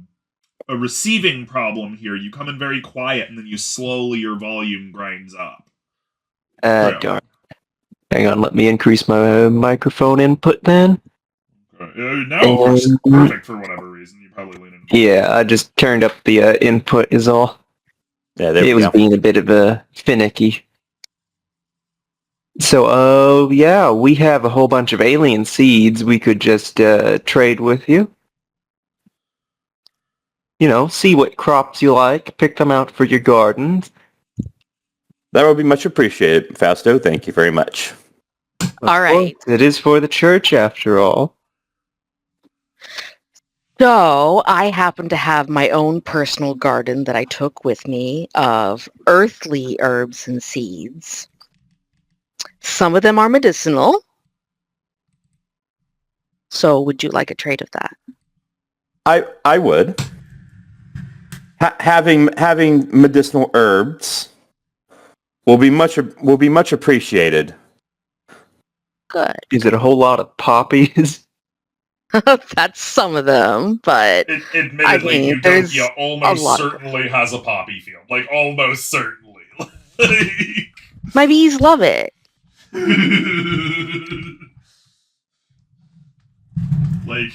receiving problem here. You come in very quiet, and then your volume grinds up. Yeah. Darn. Hang on, let me increase my microphone input then. Now it works perfect for whatever reason. You probably lean in. Yeah, I just turned up the input is all. Yeah, there It we was go. being a bit of a finicky. So, yeah, we have a whole bunch of alien seeds we could just trade with you. You know, see what crops you like, pick them out for your gardens. That would be much appreciated, Fausto. Thank you very much. All right. It is for the church, after all. So I happen to have my own personal garden that I took with me of earthly herbs and seeds. Some of them are medicinal. So would you like a trade of that? I would. Having medicinal herbs will be much appreciated. Good. Is it a whole lot of poppies? That's some of them, but Admittedly, I mean, there's Eudokia a almost lot of certainly has a poppy field. Like, almost certainly. Like... my bees love it. like,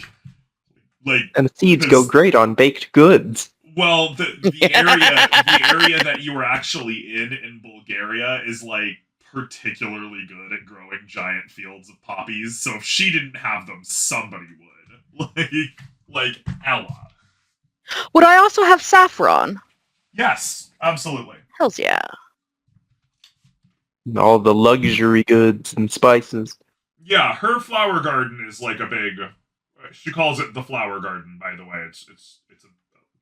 And the seeds go great on baked goods. well, the area that you were actually in Bulgaria is like particularly good at growing giant fields of poppies. So if she didn't have them, somebody would. Like Ella. Would I also have saffron? Yes, absolutely. Hells yeah. All the luxury goods and spices. Yeah, her flower garden is like a big. She calls it the flower garden. By the way, it's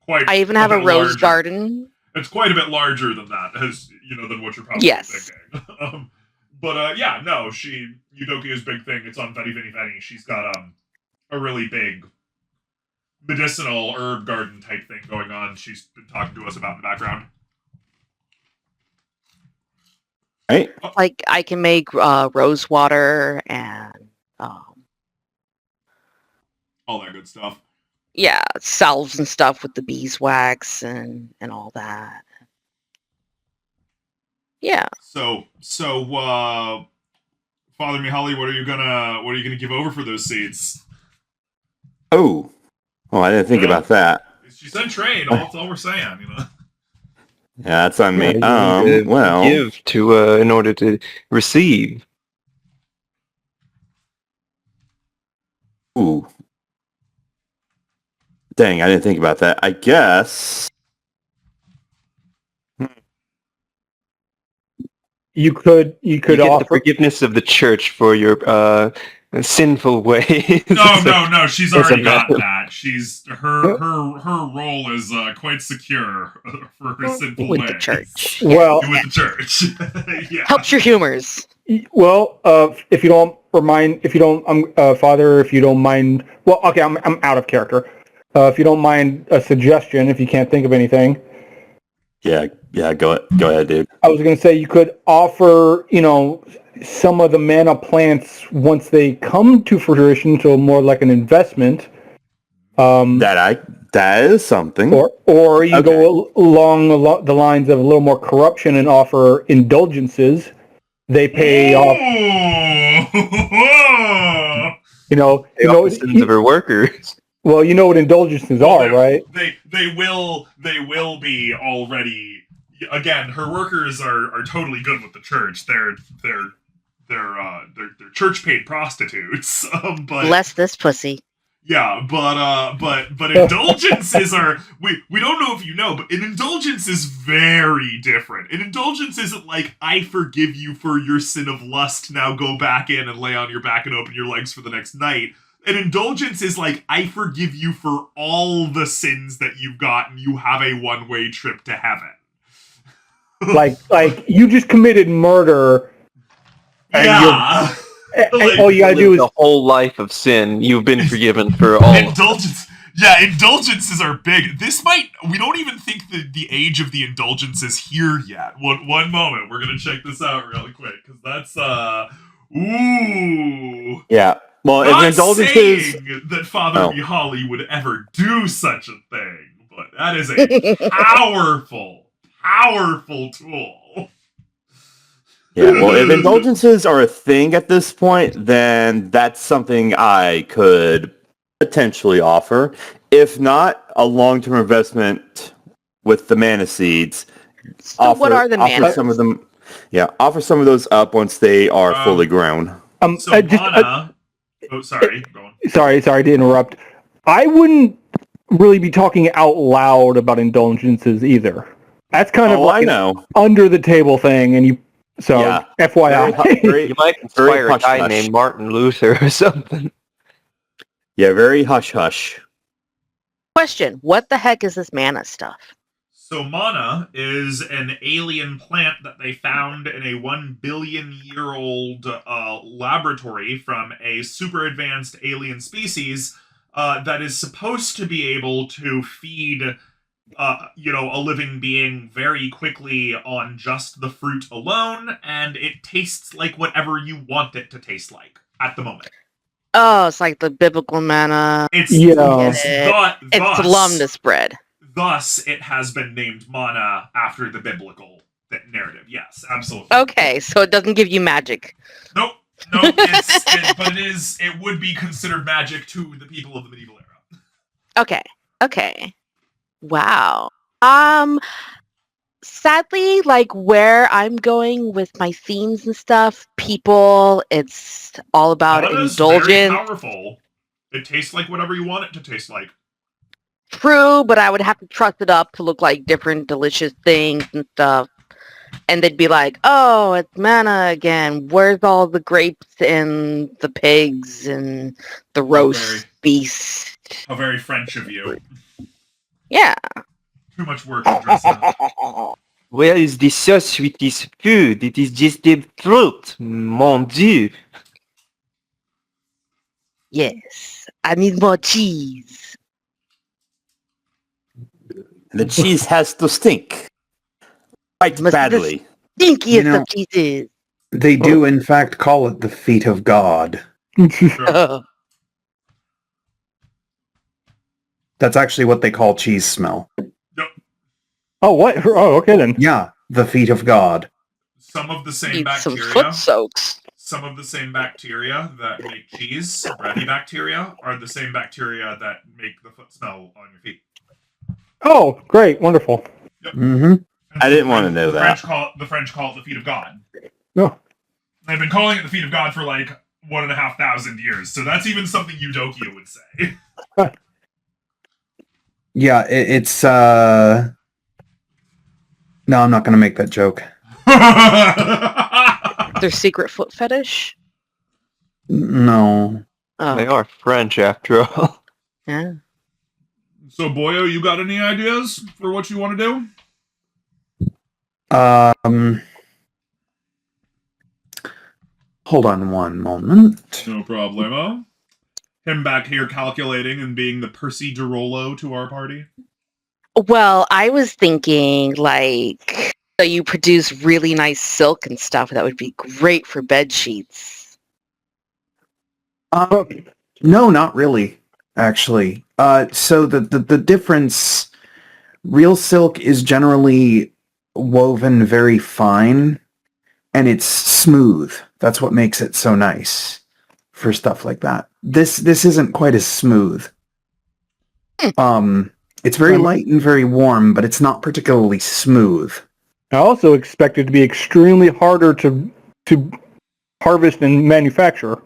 quite. I even have a bit rose larger. garden. It's quite a bit larger than that, as you know, than what you're probably Yes. thinking. But yeah, no, Eudokia's big thing. It's on Fetty Vinny. She's got a really big medicinal herb garden type thing going on. She's been talking to us about in the background. Right? Like I can make rose water and All that good stuff. yeah, salves and stuff with the beeswax and all that. Yeah. So, Father Mihaly, what are you gonna give over for those seeds? Oh, I didn't think about that. She said trade. That's all we're saying, you know. Yeah, that's on me. Yeah, you need to Well, give to in order to receive. ooh, dang, I didn't think about that. I guess. You could You get the offer. forgiveness of the church for your sinful ways. No. She's That's already a got matter. that. She's her role is quite secure for her sinful With ways. the church. Well, With the church. Yeah. Helps your humors. well, if you don't Father, if you don't mind. Well, okay, I'm out of character. If you don't mind a suggestion, if you can't think of anything, Yeah. Go ahead, dude. I was going to say you could offer, some of the mana plants once they come to fruition, so more like an investment. That is something. Or you go along the lines of a little more corruption and offer indulgences. They pay off. Pay off the sins of her workers. Well, you know what indulgences are, right? They will be already. Again, her workers are totally good with the church. They're church paid prostitutes. But Bless this pussy. Yeah, but indulgences are we don't know if you know, but an indulgence is very different. An indulgence isn't like, I forgive you for your sin of lust, now go back in and lay on your back and open your legs for the next night. An indulgence is like, I forgive you for all the sins that you've got and you have a one-way trip to heaven. like you just committed murder. And Yeah. and all you gotta do is the whole life of sin. You've been forgiven for all. Indulgence. Yeah, indulgences are big. We don't even think the age of the indulgence is here yet. One moment. We're going to check this out really quick, because that's, ooh. Yeah. Well, if Not indulgences... saying that Father Mihaly would ever do such a thing, but that is a powerful tool. Yeah, well, if indulgences are a thing at this point, then that's something I could potentially offer. If not, a long-term investment with the mana seeds. So what are the mana? Some of them, offer some of those up once they are fully grown. So mana... sorry, go on. Sorry to interrupt. I wouldn't really be talking out loud about indulgences either. That's kind of like an under-the-table thing, and FYI. You might inspire a guy named Martin Luther or something. Yeah, very hush-hush. Question, what the heck is this mana stuff? So mana is an alien plant that they found in a 1 billion year old laboratory from a super advanced alien species that is supposed to be able to feed a living being very quickly on just the fruit alone, and it tastes like whatever you want it to taste like at the moment. Oh, it's like the biblical manna. It's alumnus bread. Thus, it has been named mana after the biblical narrative. Yes, absolutely. Okay, so it doesn't give you magic. Nope. But it would be considered magic to the people of the medieval era. Okay. Wow. Sadly, like where I'm going with my themes and stuff, it's all about indulgence. Very powerful. It tastes like whatever you want it to taste like. True, but I would have to trust it up to look like different delicious things and stuff. And they'd be like, oh, it's mana again. Where's all the grapes and the pigs and the roast beast? How very French of you. Yeah. Too much work to dress up. Where is the sauce with this food? It is just the fruit. Mon Dieu. Yes. I need more cheese. The cheese has to stink. Quite badly. Stinkiest of cheeses. They do, in fact, call it the feet of God. That's actually what they call cheese smell. Yep. Oh, what? Oh, okay then. Yeah, the feet of God. Some of the same Eat bacteria. some foot soaks. Some of the same bacteria that make cheese, bready bacteria, are the same bacteria that make the foot smell on your feet. Oh, great. Wonderful. Yep. Mm-hmm. I didn't want to know that. The French call it the feet of God. No. They've been calling it the feet of God for like 1,500 years, so that's even something Eudokia would say. Yeah, it's no, I'm not gonna make that joke. Their secret foot fetish? No. Oh. They are French after all. Yeah. So, Boyo, you got any ideas for what you want to do? Hold on one moment. No problemo. Him back here calculating and being the Percy Derolo to our party. Well, I was thinking, like, so you produce really nice silk and stuff. That would be great for bed sheets. No, not really, actually. So the difference, real silk is generally woven very fine, and it's smooth. That's what makes it so nice for stuff like that. This isn't quite as smooth. It's very light and very warm, but it's not particularly smooth. I also expect it to be extremely harder to harvest and manufacture.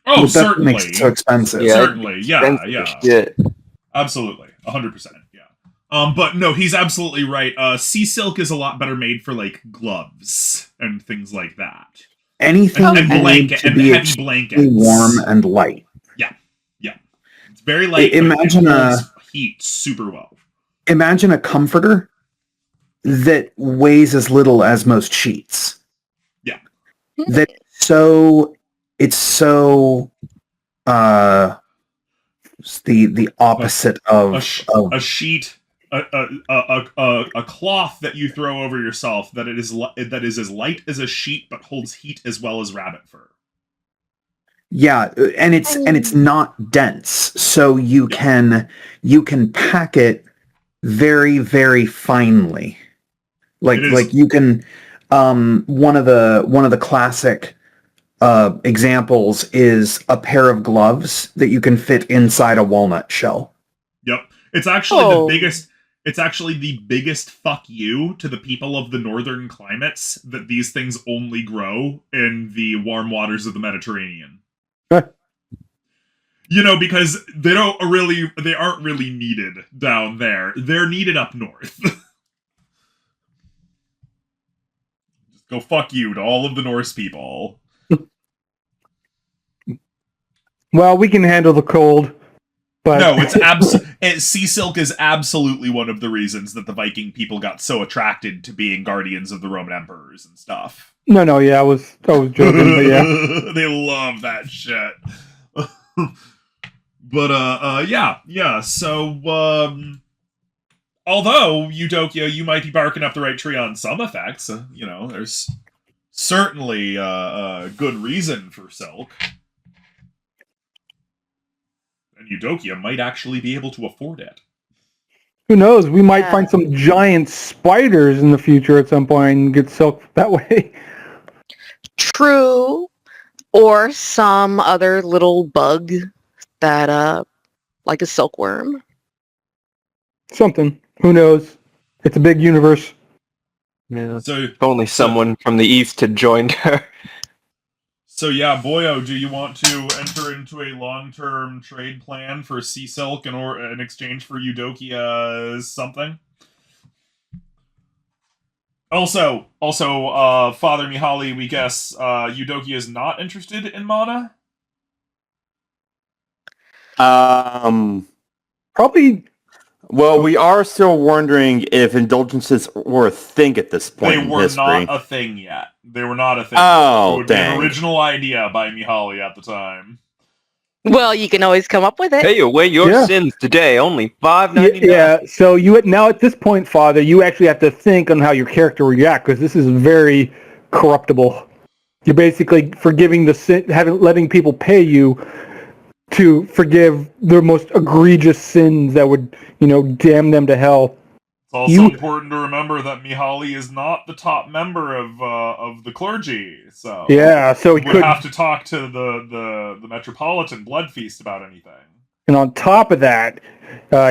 Oh, But that certainly. makes it so expensive. Yeah. Certainly. Yeah, Expensive yeah. shit. Absolutely. 100%. Yeah. But no, he's absolutely right. Sea silk is a lot better made for like gloves and things like that. Anything And made blanket to and be heavy extremely blankets. warm and light. Yeah. It's very light. Imagine but it holds heat super well. Imagine a comforter that weighs as little as most sheets. Yeah. That it's so the opposite of A sheet, a cloth that you throw over yourself that is as light as a sheet but holds heat as well as rabbit fur. yeah, and it's not dense, so you can pack it very, very finely. Like you can one of the classic examples is a pair of gloves that you can fit inside a walnut shell. Yep. It's actually the biggest. It's actually the biggest fuck you to the people of the northern climates that these things only grow in the warm waters of the Mediterranean. You know, because they aren't really needed down there. They're needed up north. Just go fuck you to all of the Norse people. Well, we can handle the cold, but No, sea silk is absolutely one of the reasons that the Viking people got so attracted to being guardians of the Roman emperors and stuff. No, yeah, I was joking, but yeah. They love that shit. But yeah. So although Eudokia, you might be barking up the right tree on some effects, there's certainly good reason for silk. And Eudokia might actually be able to afford it. Who knows? We might find some giant spiders in the future at some point and get silk that way. True. Or some other little bug that, like a silkworm. Something. Who knows? It's a big universe. Yeah. So If only someone from the east had joined her. So yeah, Boyo, do you want to enter into a long-term trade plan for sea silk in exchange for Eudokia's something? Also, Father Mihaly, we guess Eudokia is not interested in mana? Probably. Well, we are still wondering if indulgences were a thing at this point They in were history. not a thing yet. They were not a thing. Oh, it would be dang. an original idea by Mihaly at the time. Well, you can always come up with it. Pay away your sins today, only $5.99. Yeah, so now at this point, Father, you actually have to think on how your character reacts, because this is very corruptible. You're basically forgiving the sin, letting people pay you to forgive their most egregious sins that would, damn them to hell. It's also important to remember that Mihaly is not the top member of the clergy, so yeah, so he would have to talk to the Metropolitan Blood Feast about anything. And on top of that,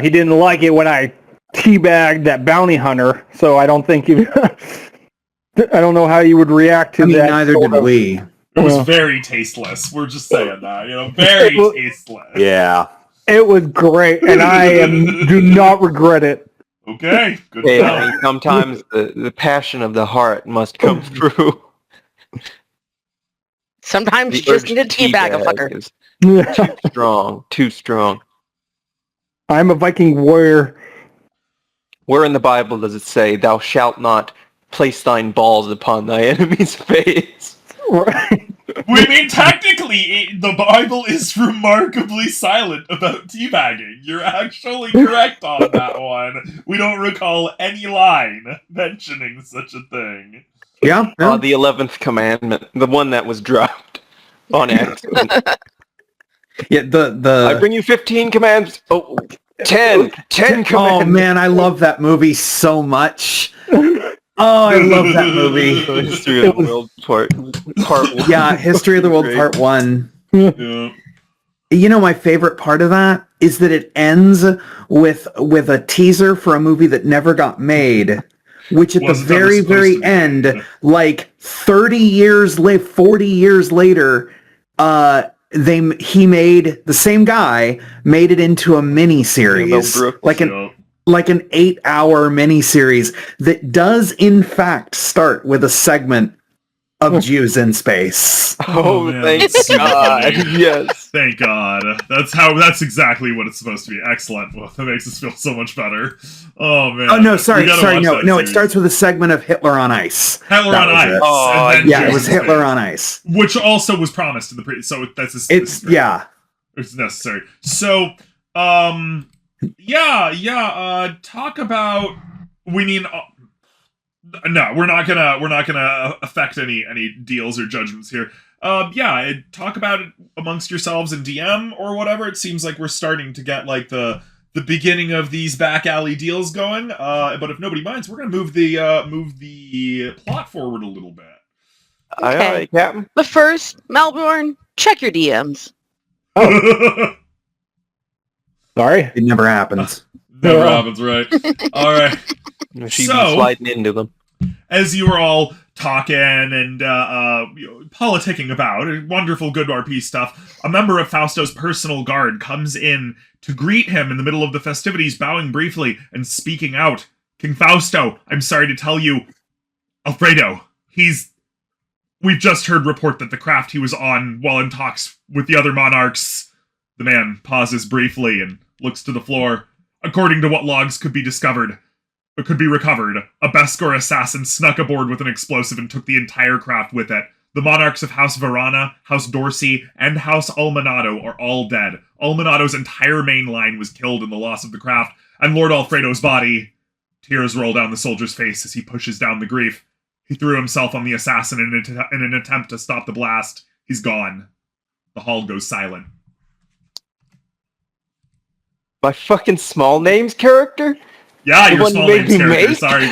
he didn't like it when I teabagged that bounty hunter. So I don't think I don't know how you would react to that. Neither did we. It was very tasteless. We're just saying that, very tasteless. Yeah. It was great, and I do not regret it. Okay, good Hey, to know. I mean, sometimes the passion of the heart must come through. Sometimes The you just urge need to to teabag a teabag fucker. is too strong. I'm a Viking warrior. Where in the Bible does it say, "Thou shalt not place thine balls upon thy enemy's face"? Right. We mean, technically, the Bible is remarkably silent about teabagging. You're actually correct on that one. We don't recall any line mentioning such a thing. Yeah. The 11th commandment, the one that was dropped on accident. Yeah. The I bring you 15 commands. Oh, 10 commands. Oh man, I love that movie so much. Oh, I love that movie. History of the World Part 1. Yeah, History of the World Part 1. Yeah. My favorite part of that is that it ends with a teaser for a movie that never got made, which at the Wasn't ever very, supposed very to be. end, like 40 years later, he made the same guy made it into a mini series, like an 8-hour mini series that does in fact start with a segment of Jews in space. Oh, man, thank that's super God! funny. Yes. Thank God. That's exactly what it's supposed to be. Excellent. Well, that makes us feel so much better. Oh man. Oh no, We sorry, gotta no. watch that It series. starts with a segment of Hitler on Ice. Hitler That on was Ice. it. Oh, and then Yeah, it was Jesus Hitler Face, on Ice. which also was promised in the so that's It's it's necessary. So, talk about. We need. No, we're not gonna affect any deals or judgments here. Talk about it amongst yourselves in DM or whatever. It seems like we're starting to get like the beginning of these back alley deals going. But if nobody minds, we're gonna move the plot forward a little bit. Aye, aye, Captain. But first, Melbourne, check your DMs. Sorry. it never happens. Never happens, right? All right. She'd So- be sliding into them. As you were all talking and politicking about wonderful good RP stuff, a member of Fausto's personal guard comes in to greet him in the middle of the festivities, bowing briefly and speaking out. King Fausto, I'm sorry to tell you, Alfredo, we've just heard report that the craft he was on while in talks with the other monarchs. The man pauses briefly and looks to the floor. According to what logs could be recovered, a Beskor assassin snuck aboard with an explosive and took the entire craft with it. The monarchs of House Verana, House Dorsey, and House Almanado are all dead. Almanado's entire main line was killed in the loss of the craft, and Lord Alfredo's body... Tears roll down the soldier's face as he pushes down the grief. He threw himself on the assassin in an attempt to stop the blast. He's gone. The hall goes silent. My fucking small names character? Yeah, The your one small you names made me character. make? Sorry.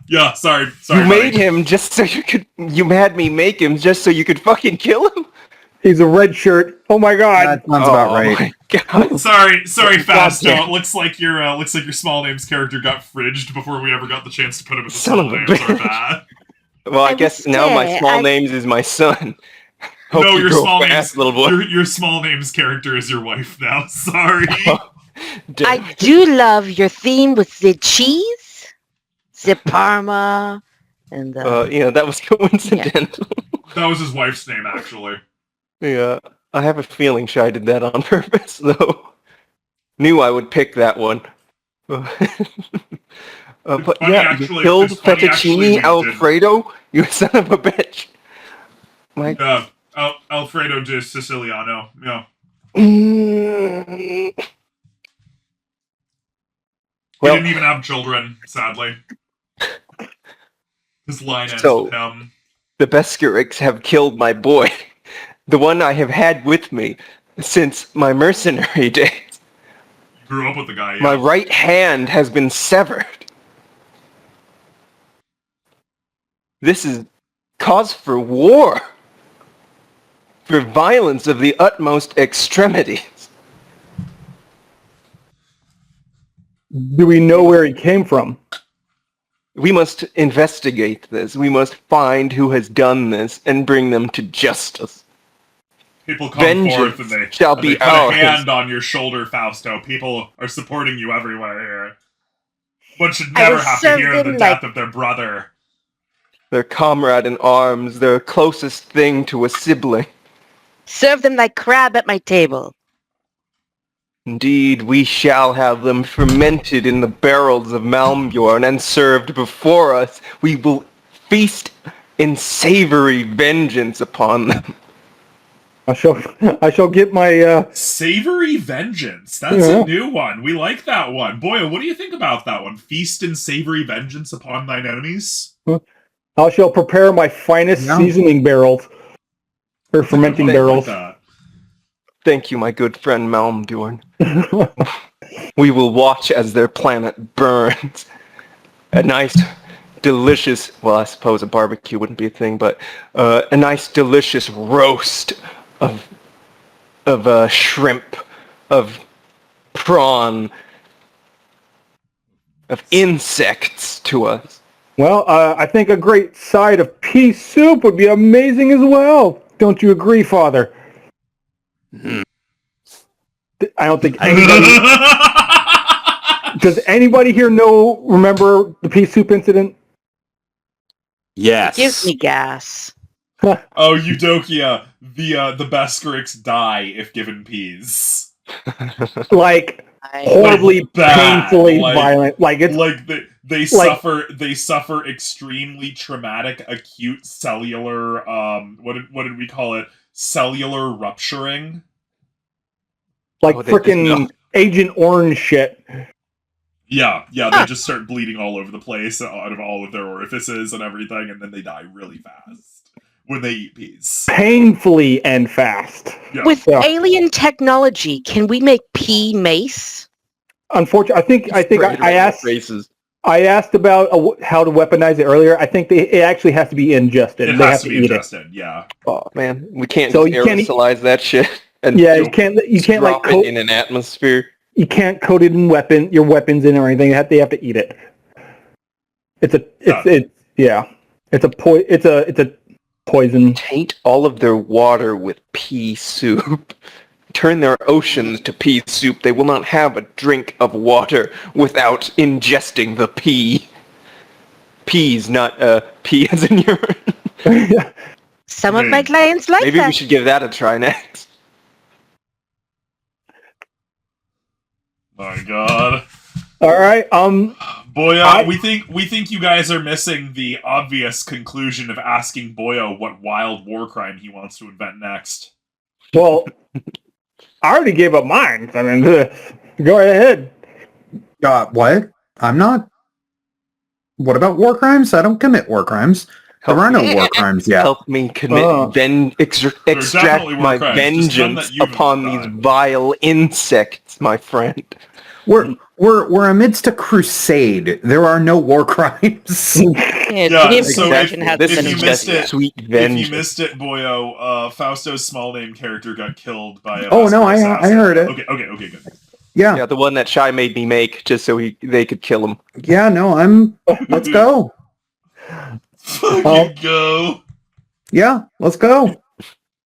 Yeah, sorry. You buddy. made him just so you could... You had me make him just so you could fucking kill him? He's a red shirt. Oh my god. That sounds about right. My God. Sorry, Fausto. damn. It looks like your small names character got fridged before we ever got the chance to put him in the Son small of a names. Our bitch. bad. Well, I I guess would now my say, small names is my son. Hope No, you your grow small fast, names, little boy. your small names character is your wife now. Sorry. Damn. I do love your theme with the cheese, the Parma, and the... That was coincidental. That was his wife's name, actually. Yeah, I have a feeling Shy did that on purpose, though. Knew I would pick that one. But funny, yeah, actually, you killed it's funny, actually, we Fettuccine did. Alfredo? You son of a bitch. My... Alfredo de Siciliano. Yeah. Mm. He Well, didn't even have children, sadly. His line ends So- with him. the Beskarics have killed my boy. The one I have had with me since my mercenary days. Grew up with the guy. Yeah. My right hand has been severed. This is cause for war. For violence of the utmost extremities. Do we know where he came from? We must investigate this. We must find who has done this and bring them to justice. People come Vengeance forth and they, shall and be they put ours. a hand on your shoulder, Fausto. People are supporting you everywhere here. One should I never will have to serve hear them the like- death of their brother. Their comrade in arms, their closest thing to a sibling. Serve them like crab at my table. Indeed, we shall have them fermented in the barrels of Malmbjorn and served before us. We will feast in savory vengeance upon them. I shall get my Savory Vengeance. That's Yeah. a new one. We like that one. Boy, what do you think about that one? Feast in savory vengeance upon thine enemies? I shall prepare my finest Yeah. seasoning barrels. Or fermenting I barrels. like that. Thank you, my good friend Malmbjorn. We will watch as their planet burns. A nice, delicious, well, I suppose a barbecue wouldn't be a thing, but a nice, delicious roast of shrimp, of prawn, of insects to us. Well, I think a great side of pea soup would be amazing as well. Don't you agree, Father? I don't think anybody... Does anybody here remember the pea soup incident? Yes. Gives me gas. Oh, Eudokia, the Beskarics die if given peas. Like, horribly, Like, bad. painfully Like- violent. Like, it's... Like they suffer extremely traumatic acute cellular what did we call it? Cellular rupturing. Like, Oh, they just frickin' know. Agent Orange shit. Yeah, they just start bleeding all over the place out of all of their orifices and everything, and then they die really fast when they eat peas. Painfully and fast. Yeah. With Yeah. alien technology, can we make pea mace? Unfortunately, I think I asked... Faces. I asked about how to weaponize it earlier. I think it actually has to be ingested. It They has have to be eat ingested, yeah. Oh man, we can't So just you can't eat- aerosolize that shit and Yeah, you can't like drop it in an atmosphere. you can't coat it in your weapons in or anything. They have to eat it. It's a poison. Taint all of their water with pea soup. Turn their oceans to pea soup. They will not have a drink of water without ingesting the pea. Peas, not pea as in urine. Some of my clients like Maybe that. we should give that a try next. My God. All right. Boyo, we think you guys are missing the obvious conclusion of asking Boyo what wild war crime he wants to invent next. Well, I already gave up mine. I mean, go right ahead. What? I'm not... What about war crimes? I don't commit war crimes. There are no war crimes yet. Help me commit extract definitely my war crimes, just none that vengeance you've upon done. these vile insects, my friend. We're amidst a crusade. There are no war crimes. Yeah, Yeah, the so impression has This been if you is missed just it- sweet If vengeance. you missed it, Boyo, Fausto's small name character got killed by a Oh, no, Beskar I assassin. heard it. Okay, good. Yeah. Yeah, the one that Shy made me make just so they could kill him. Yeah, no, let's go. Fucking go. Yeah, let's go.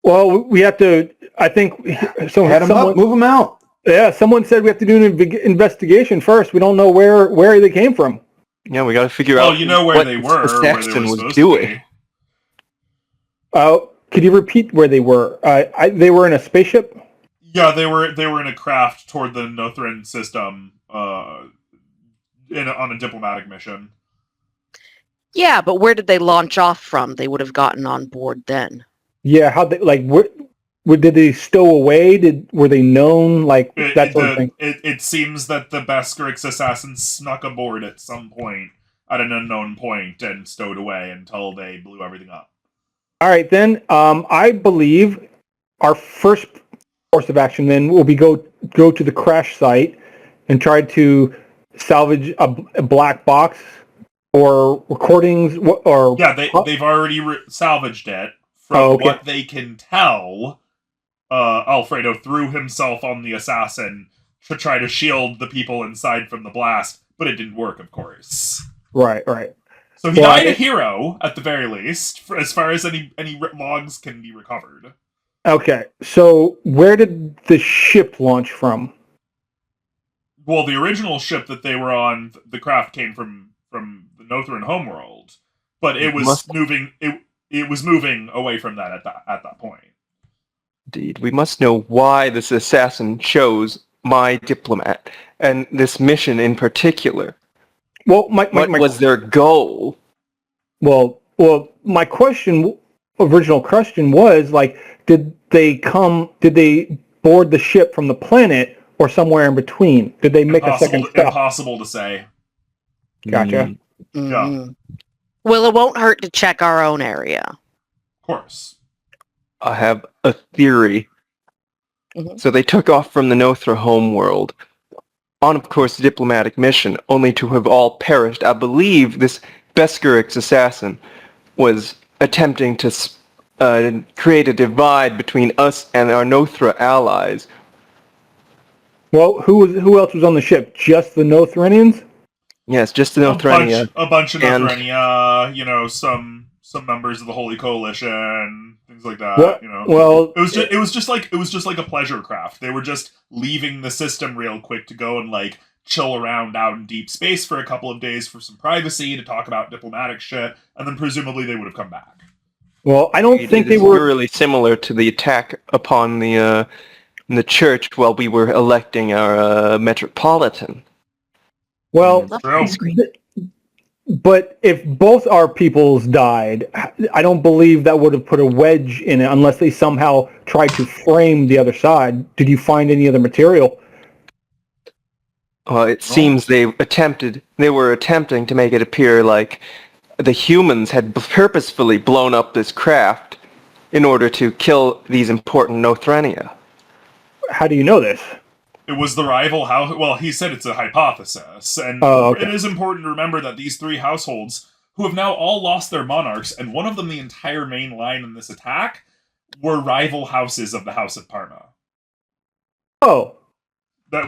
Well, we have to. I think so. Head them up, move them out. Yeah, someone said we have to do an investigation first. We don't know where they came from. Yeah, we got to figure Well, out you know where what they this were, where they assassin were was supposed doing. to be. Could you repeat where they were? They were in a spaceship. Yeah, they were in a craft toward the Nothran system, on a diplomatic mission. Yeah, but where did they launch off from? They would have gotten on board then. Yeah, how they did they stow away? Were they known? Like that sort of thing. It seems that the Beskarics assassins snuck aboard at some point, at an unknown point, and stowed away until they blew everything up. All right, then. I believe our first course of action then will be go to the crash site and try to salvage a black box or recordings or Yeah, they've already salvaged it. From what they can tell, Alfredo threw himself on the assassin to try to shield the people inside from the blast, but it didn't work, of course. Right. So he died a hero, at the very least, as far as any logs can be recovered. Okay, so where did the ship launch from? Well, the original ship that they were on, the craft came from the Nothran homeworld, but it was moving. It was moving away from that at that point. Indeed, we must know why this assassin chose my diplomat and this mission in particular. Well, what was their goal? Well, my original question was like, did they board the ship from the planet or somewhere in between? Did they make a second stop? Impossible to say. Gotcha. Yeah. Well, it won't hurt to check our own area. Of course. I have a theory. Mm-hmm. So they took off from the Nothra homeworld on, of course, a diplomatic mission, only to have all perished. I believe this Beskarics assassin was attempting to create a divide between us and our Nothra allies. Well, who else was on the ship? Just the Nothranians? Yes, just the Nothrania. A bunch of Nothrania, some members of the Holy Coalition, things things like that. Well, You know, well, it was just like a pleasure craft. They were just leaving the system real quick to go and like chill around out in deep space for a couple of days for some privacy to talk about diplomatic shit, and then presumably they would have come back. well, I don't think It they is were. eerily similar to the attack upon the church while we were electing our metropolitan. Well, True. but if both our peoples died, I don't believe that would have put a wedge in it unless they somehow tried to frame the other side. Did you find any other material? It seems they were attempting to make it appear like the humans had purposefully blown up this craft in order to kill these important Nothrenia. How do you know this? It was the rival house. Well, he said it's a hypothesis, and Okay. it is important to remember that these three households, who have now all lost their monarchs, and one of them the entire main line in this attack, were rival houses of the House of Parma. Oh,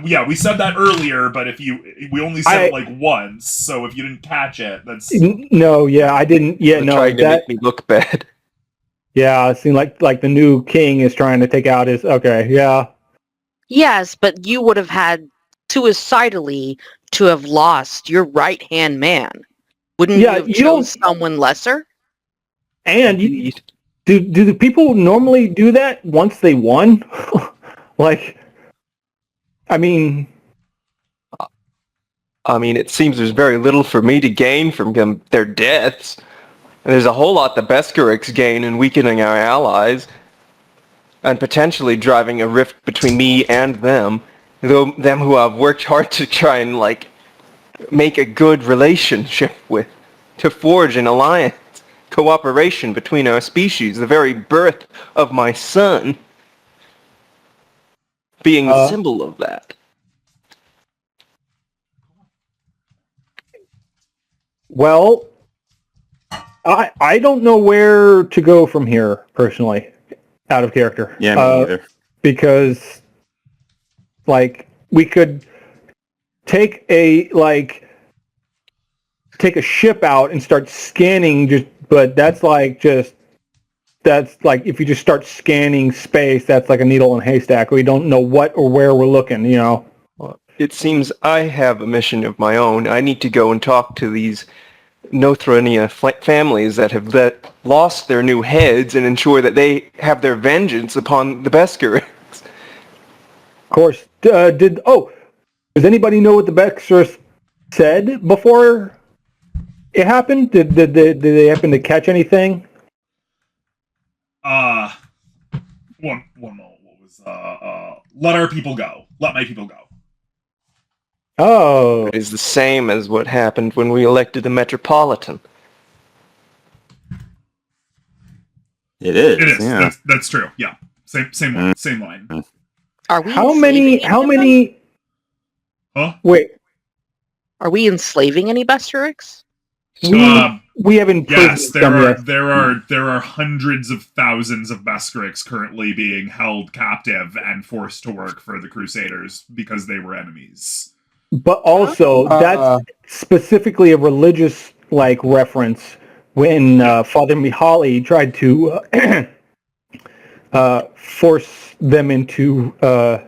Yeah, we said that earlier, but we only said it like once, so if you didn't catch it, that's no, yeah, I didn't. Yeah, They're no, trying to make me look bad. yeah, it seemed like the new king is trying to take out his. Okay, yeah. Yes, but you would have had suicidally to have lost your right-hand man. Wouldn't Yeah, you have you chose don't- someone lesser? And do the people normally do that once they won? Like, I mean, It seems there's very little for me to gain from their deaths. And there's a whole lot the Beskariks gain in weakening our allies, and potentially driving a rift between me and them, them who I've worked hard to try and, like, make a good relationship with, to forge an alliance, cooperation between our species, the very birth of my son being the symbol of that. well, I don't know where to go from here personally, out of character. Yeah, me neither. Because, like, we could take a ship out and start scanning. But that's like if you just start scanning space, that's like a needle in a haystack. We don't know what or where we're looking. You know. It seems I have a mission of my own. I need to go and talk to these Nothrenia families that have lost their new heads and ensure that they have their vengeance upon the Beskariks. Of course. Does anybody know what the Bexers said before it happened? Did they happen to catch anything? one moment. What was let our people go. Let my people go. Oh, It is the same as what happened when we elected the Metropolitan. It is. It is. Yeah. That's true. Yeah. Same line. Are we how enslaving any of them? many? Huh? Wait, Are we enslaving any Beskariks? we haven't. Yes, them yet. there are hundreds of thousands of Beskariks currently being held captive and forced to work for the Crusaders because they were enemies. But also, that's specifically a religious reference when Father Mihaly tried to force them into Well,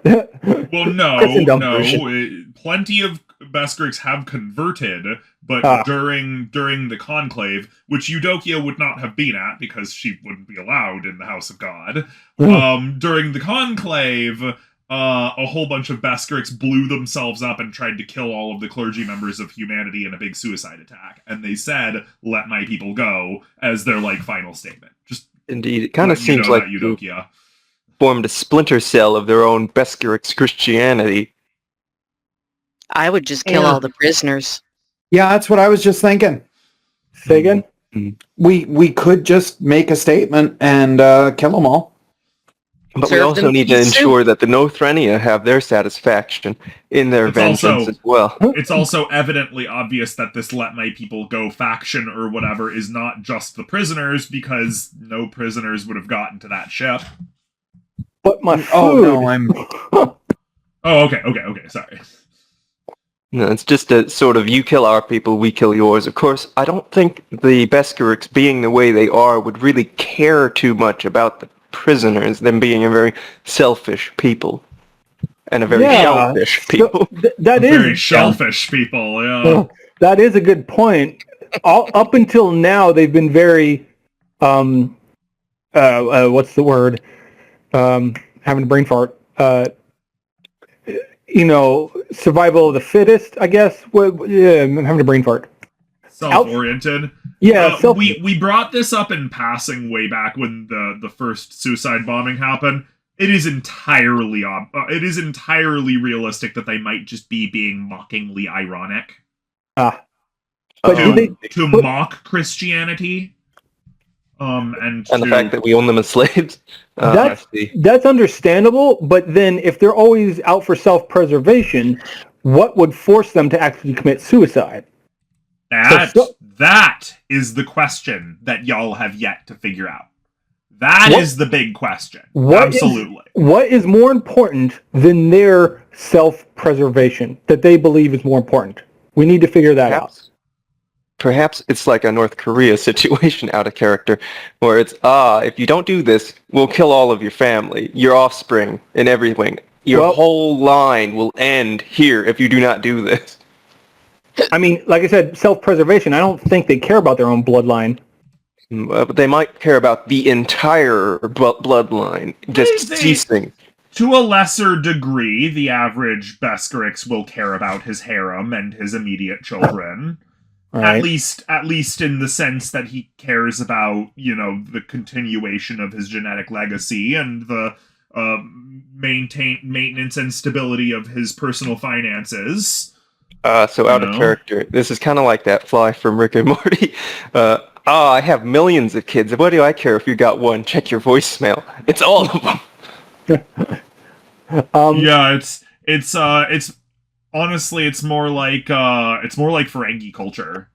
no. Christendom. Plenty of Beskariks have converted, but during the conclave, which Eudokia would not have been at because she wouldn't be allowed in the House of God, during the conclave, a whole bunch of Beskariks blew themselves up and tried to kill all of the clergy members of humanity in a big suicide attack. And they said, "Let my people go," as their final statement. Just Indeed, it kind of seems like you Eudokia formed a splinter cell of their own Beskariks Christianity. I would just kill all the prisoners. Yeah, that's what I was just thinking. Say again? We could just make a statement and kill them all. But we Serve also them need to peace ensure that the Nothrenia have their satisfaction in their It's vengeance also- as well. It's also evidently obvious that this "Let My People Go" faction or whatever is not just the prisoners, because no prisoners would have gotten to that ship. But my food. Oh no, I'm Oh, okay, sorry. No, it's just a sort of you kill our people, we kill yours. Of course, I don't think the Beskariks, being the way they are, would really care too much about the prisoners, them being a very selfish people. And a very shellfish people. That is Very shellfish people, yeah. That is a good point. Up until now, they've been very, what's the word? Having a brain fart. Survival of the fittest, I guess. Yeah, I'm having a brain fart. Self-oriented. Yeah, we brought this up in passing way back when the first suicide bombing happened. It is entirely realistic that they might just be being mockingly ironic. But to mock Christianity. And the fact that we own them as slaves. That's understandable, but then if they're always out for self-preservation, what would force them to actually commit suicide? That is the question that y'all have yet to figure out. That is the big question. Absolutely. What is more important than their self-preservation that they believe is more important? We need to figure that out. Perhaps it's like a North Korea situation out of character, where it's, if you don't do this, we'll kill all of your family, your offspring, and everything. Your whole line will end here if you do not do this. I mean, like I said, self-preservation, I don't think they care about their own bloodline. But they might care about the entire bloodline just ceasing. To a lesser degree, the average Beskariks will care about his harem and his immediate children. Right. At least in the sense that he cares about, the continuation of his genetic legacy and the maintenance and stability of his personal finances. So out of character, this is kind of like that fly from Rick and Morty. I have millions of kids. What do I care if you got one? Check your voicemail. It's all of them. Yeah, it's honestly, it's more like Ferengi culture.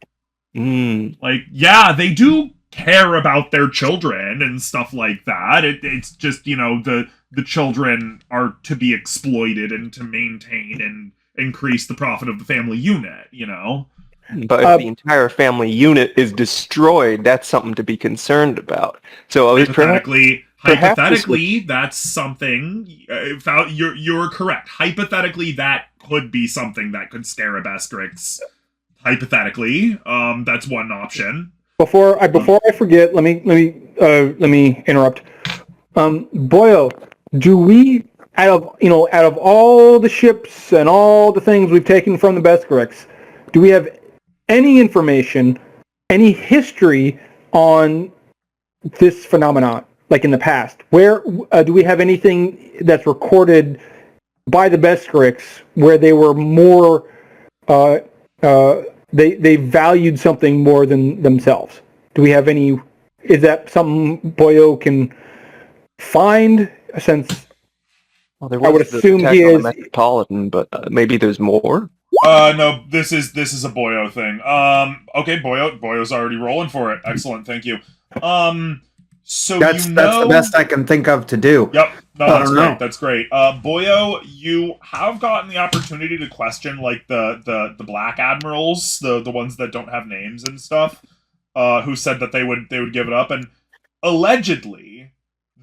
Like, yeah, they do care about their children and stuff like that. It's just, the children are to be exploited and to maintain and increase the profit of the family unit, But if the entire family unit is destroyed, that's something to be concerned about. So hypothetically, that's something. You're correct. Hypothetically, that could be something that could scare a Beskariks. Hypothetically, that's one option. Before I forget, let me interrupt. Boyo, do we out of all the ships and all the things we've taken from the Beskariks, do we have any information, any history on this phenomenon, like in the past? Where do we have anything that's recorded by the Beskariks where they were more, they valued something more than themselves? Do we have any? Is that something Boyo can find? Since I would assume he is Metropolitan, but maybe there's more. No, this is a Boyo thing. Okay, Boyo's already rolling for it. Excellent, thank you. So that's the best I can think of to do. Yep, no, that's great. Boyo, you have gotten the opportunity to question like the Black Admirals, the ones that don't have names and stuff, who said that they would give it up, and allegedly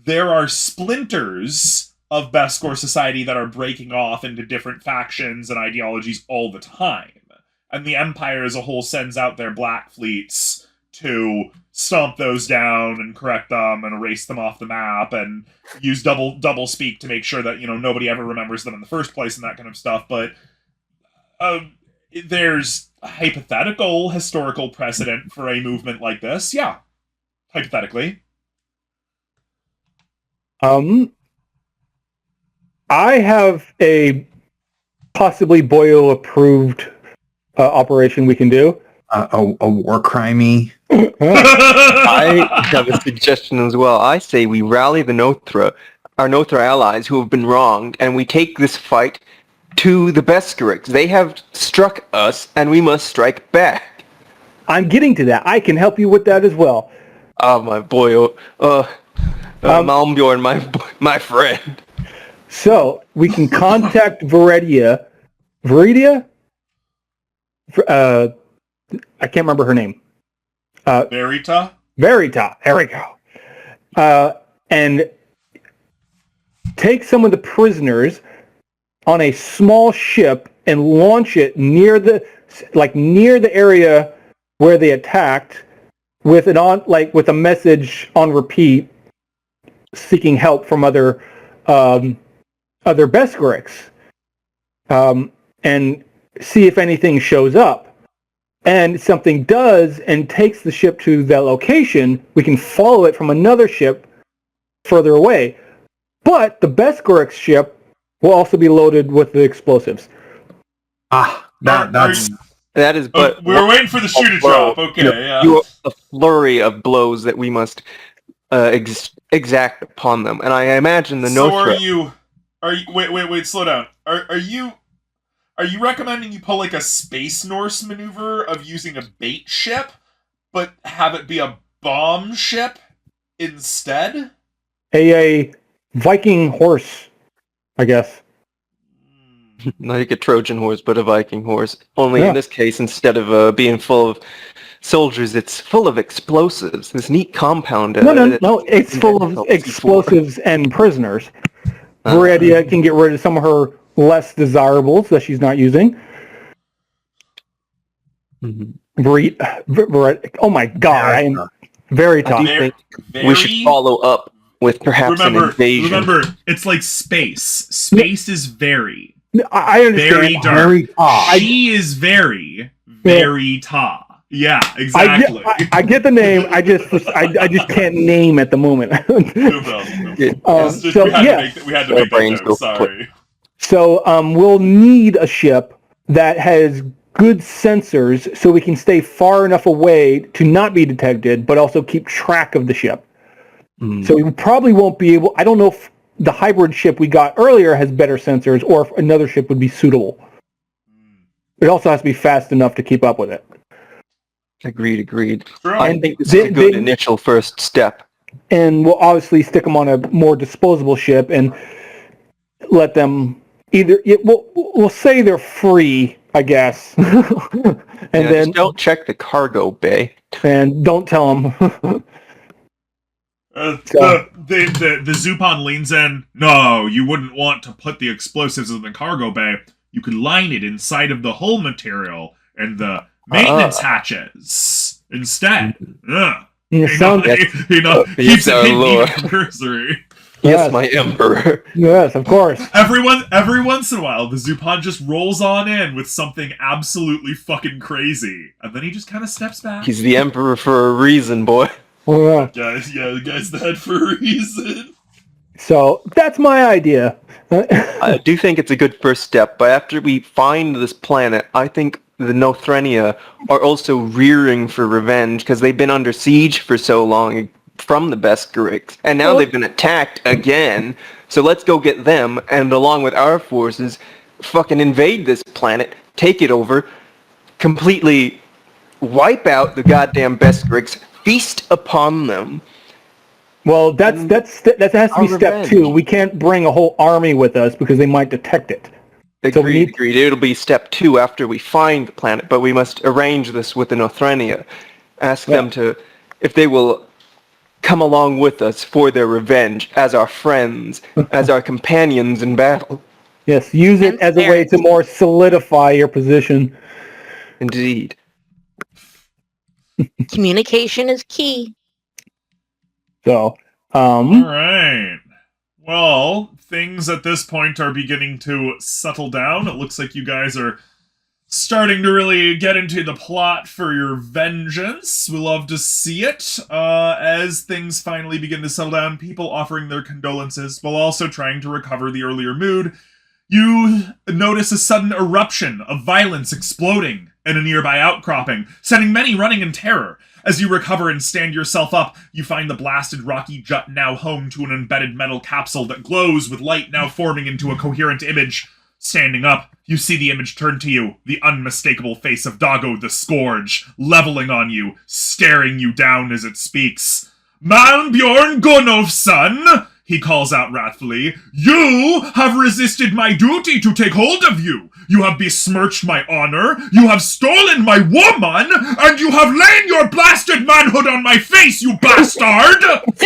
there are splinters of Beskor society that are breaking off into different factions and ideologies all the time. And the Empire as a whole sends out their black fleets to stomp those down and correct them and erase them off the map and use double speak to make sure that, nobody ever remembers them in the first place and that kind of stuff. But there's hypothetical historical precedent for a movement like this. Yeah. Hypothetically. I have a possibly Boyo-approved operation we can do. A war crimey. I have a suggestion as well. I say we rally the our Nothra allies who have been wronged, and we take this fight to the Beskariks. They have struck us, and we must strike back. I'm getting to that. I can help you with that as well. My Boyo. Malmbjorn, my friend. So, we can contact Veridia? I can't remember her name. Verita? Verita. There we go. And take some of the prisoners on a small ship and launch it near the area where they attacked, with a message on repeat, seeking help from other Beskariks, and see if anything shows up. And if something does and takes the ship to that location, we can follow it from another ship further away. But the Beskariks ship will also be loaded with the explosives. That is, but we were waiting for the shoe to drop. Okay, yeah. A flurry of blows that we must exact upon them, and I imagine the So Nothra. are you? Wait, slow down. Are you recommending you pull like a Space Norse maneuver of using a bait ship, but have it be a bomb ship instead? A Viking horse, I guess. Like a Trojan horse, but a Viking horse. Only Yeah. in this case, instead of being full of soldiers, it's full of explosives. This neat compound. No, it's full of explosives and prisoners. Viridia can get rid of some of her less desirables that she's not using. Oh my god, I am very tough. I think we should follow up with perhaps an invasion. Remember, it's like space. Space is very. I understand. Very dark. Very odd. She is very ta. Yeah, exactly. I get the name. I just can't name at the moment. We had to make that joke. Sorry. So we'll need a ship that has good sensors so we can stay far enough away to not be detected, but also keep track of the ship. So we probably won't be able. I don't know if the hybrid ship we got earlier has better sensors, or if another ship would be suitable. It also has to be fast enough to keep up with it. Agreed. True. I think this is a good initial first step. And we'll obviously stick them on a more disposable ship and let them we'll say they're free, I guess. And then just don't check the cargo bay. And don't tell them. The Zupon leans in. No, you wouldn't want to put the explosives in the cargo bay. You could line it inside of the hull material and the maintenance hatches instead. Keeps it cursory. Yes, my emperor. Yes, of course. Every once in a while, the Zupon just rolls on in with something absolutely fucking crazy, and then he just kind of steps back. He's the emperor for a reason, boy. Guys, the guy's the head for a reason. So that's my idea. I do think it's a good first step, but after we find this planet, I think the Nothrenia are also rearing for revenge because they've been under siege for so long from the Beskariks, and now they've been attacked again. So let's go get them, and along with our forces, fucking invade this planet, take it over, completely wipe out the goddamn Beskariks, feast upon them. Well, that has to be step 2. We can't bring a whole army with us because they might detect it. Agreed. It'll be step 2 after we find the planet, but we must arrange this with the Nothrenia. Ask them if they will come along with us for their revenge as our friends, as our companions in battle. Yes, use it as a way to more solidify your position. Indeed. Communication is key. So, all right. Well, things at this point are beginning to settle down. It looks like you guys are starting to really get into the plot for your vengeance. We love to see it. As things finally begin to settle down, people offering their condolences while also trying to recover the earlier mood. You notice a sudden eruption of violence exploding in a nearby outcropping, sending many running in terror. As you recover and stand yourself up, you find the blasted rocky jut now home to an embedded metal capsule that glows with light now forming into a coherent image. Standing up, you see the image turn to you, the unmistakable face of Doggo the Scourge, leveling on you, staring you down as it speaks. "Man Bjorn Gunnolf's son, he calls out wrathfully. You have resisted my duty to take hold of you. You have besmirched my honor. You have stolen my woman. And you have lain your blasted manhood on my face, you bastard!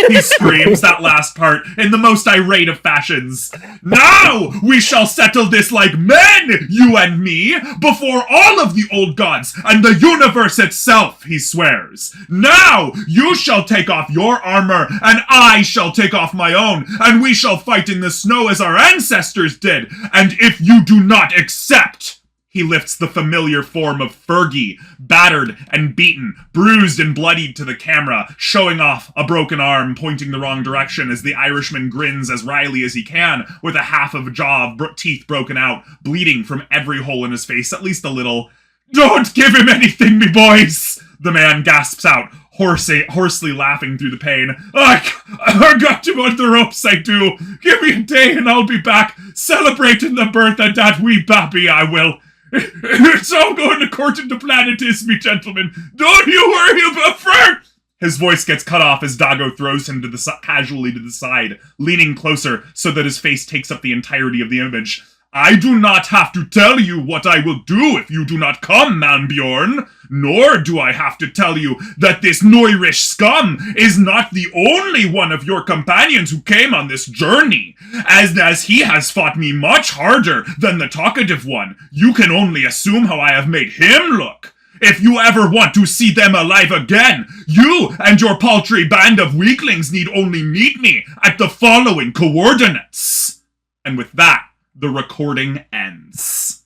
He screams that last part in the most irate of fashions. Now we shall settle this like men, you and me, before all of the old gods and the universe itself, he swears. Now you shall take off your armor, and I shall take off my own, and we shall fight in the snow as our ancestors did. And if you do not accept, he lifts the familiar form of Fergie, battered and beaten, bruised and bloodied to the camera, showing off a broken arm pointing the wrong direction as the Irishman grins as wryly as he can, with a half of a jaw of teeth broken out, bleeding from every hole in his face, at least a little. Don't give him anything, me boys! The man gasps out, hoarsely laughing through the pain. I got to on the ropes, I do. Give me a day and I'll be back, celebrating the birth of that wee baby, I will. It's all going according to plan it is, me gentlemen. Don't you worry about Fern! His voice gets cut off as Dago throws him casually to the side, leaning closer so that his face takes up the entirety of the image. I do not have to tell you what I will do if you do not come, Manbjorn. Nor do I have to tell you that this Neurish scum is not the only one of your companions who came on this journey. As he has fought me much harder than the talkative one, you can only assume how I have made him look. If you ever want to see them alive again, you and your paltry band of weaklings need only meet me at the following coordinates. And with that, the recording ends.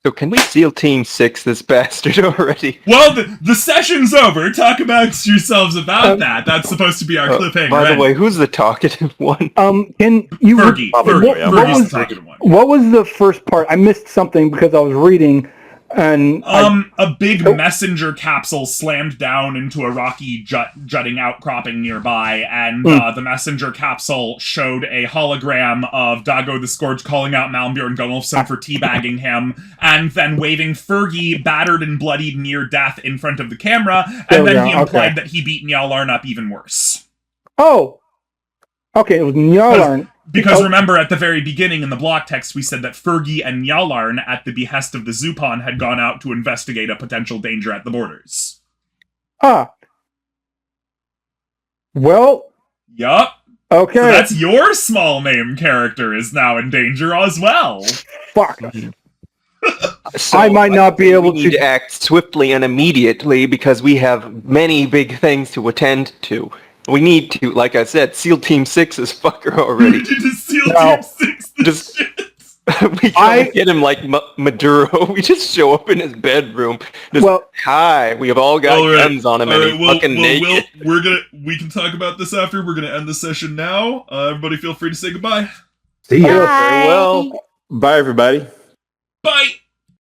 So can we SEAL Team 6 this bastard already? Well, the session's over. Talk amongst yourselves about that. That's supposed to be our cliffhanger. By the way, who's the talkative one? Can you... Fergie. Fergie's the talkative one. What was the first part? I missed something because I was reading, and... a big messenger capsule slammed down into a rocky jutting outcropping nearby, and the messenger capsule showed a hologram of Dago the Scourge calling out Malmbjorn Gunnulfsson for teabagging him, and then waving Fergie, battered and bloodied near death, in front of the camera, and then he implied that he beat Njallarn up even worse. Oh! Okay, it was Njallarn. Because remember, at the very beginning in the block text, we said that Fergie and Njallarn, at the behest of the Zupan, had gone out to investigate a potential danger at the borders. Ah. Well. Yup. Okay. So that's your small name character is now in danger as well. Fuck. So I might not be able we need to act swiftly and immediately because we have many big things to attend to. We need to, like I said, SEAL Team 6 is fucker already. We need to SEAL Team 6 this shit. We can't get him like Maduro. We just show up in his bedroom. Hi, we have all got guns on him and he's fucking naked. We can talk about this after. We're gonna end the session now. Everybody feel free to say goodbye. See ya. Farewell. Bye, everybody. Bye!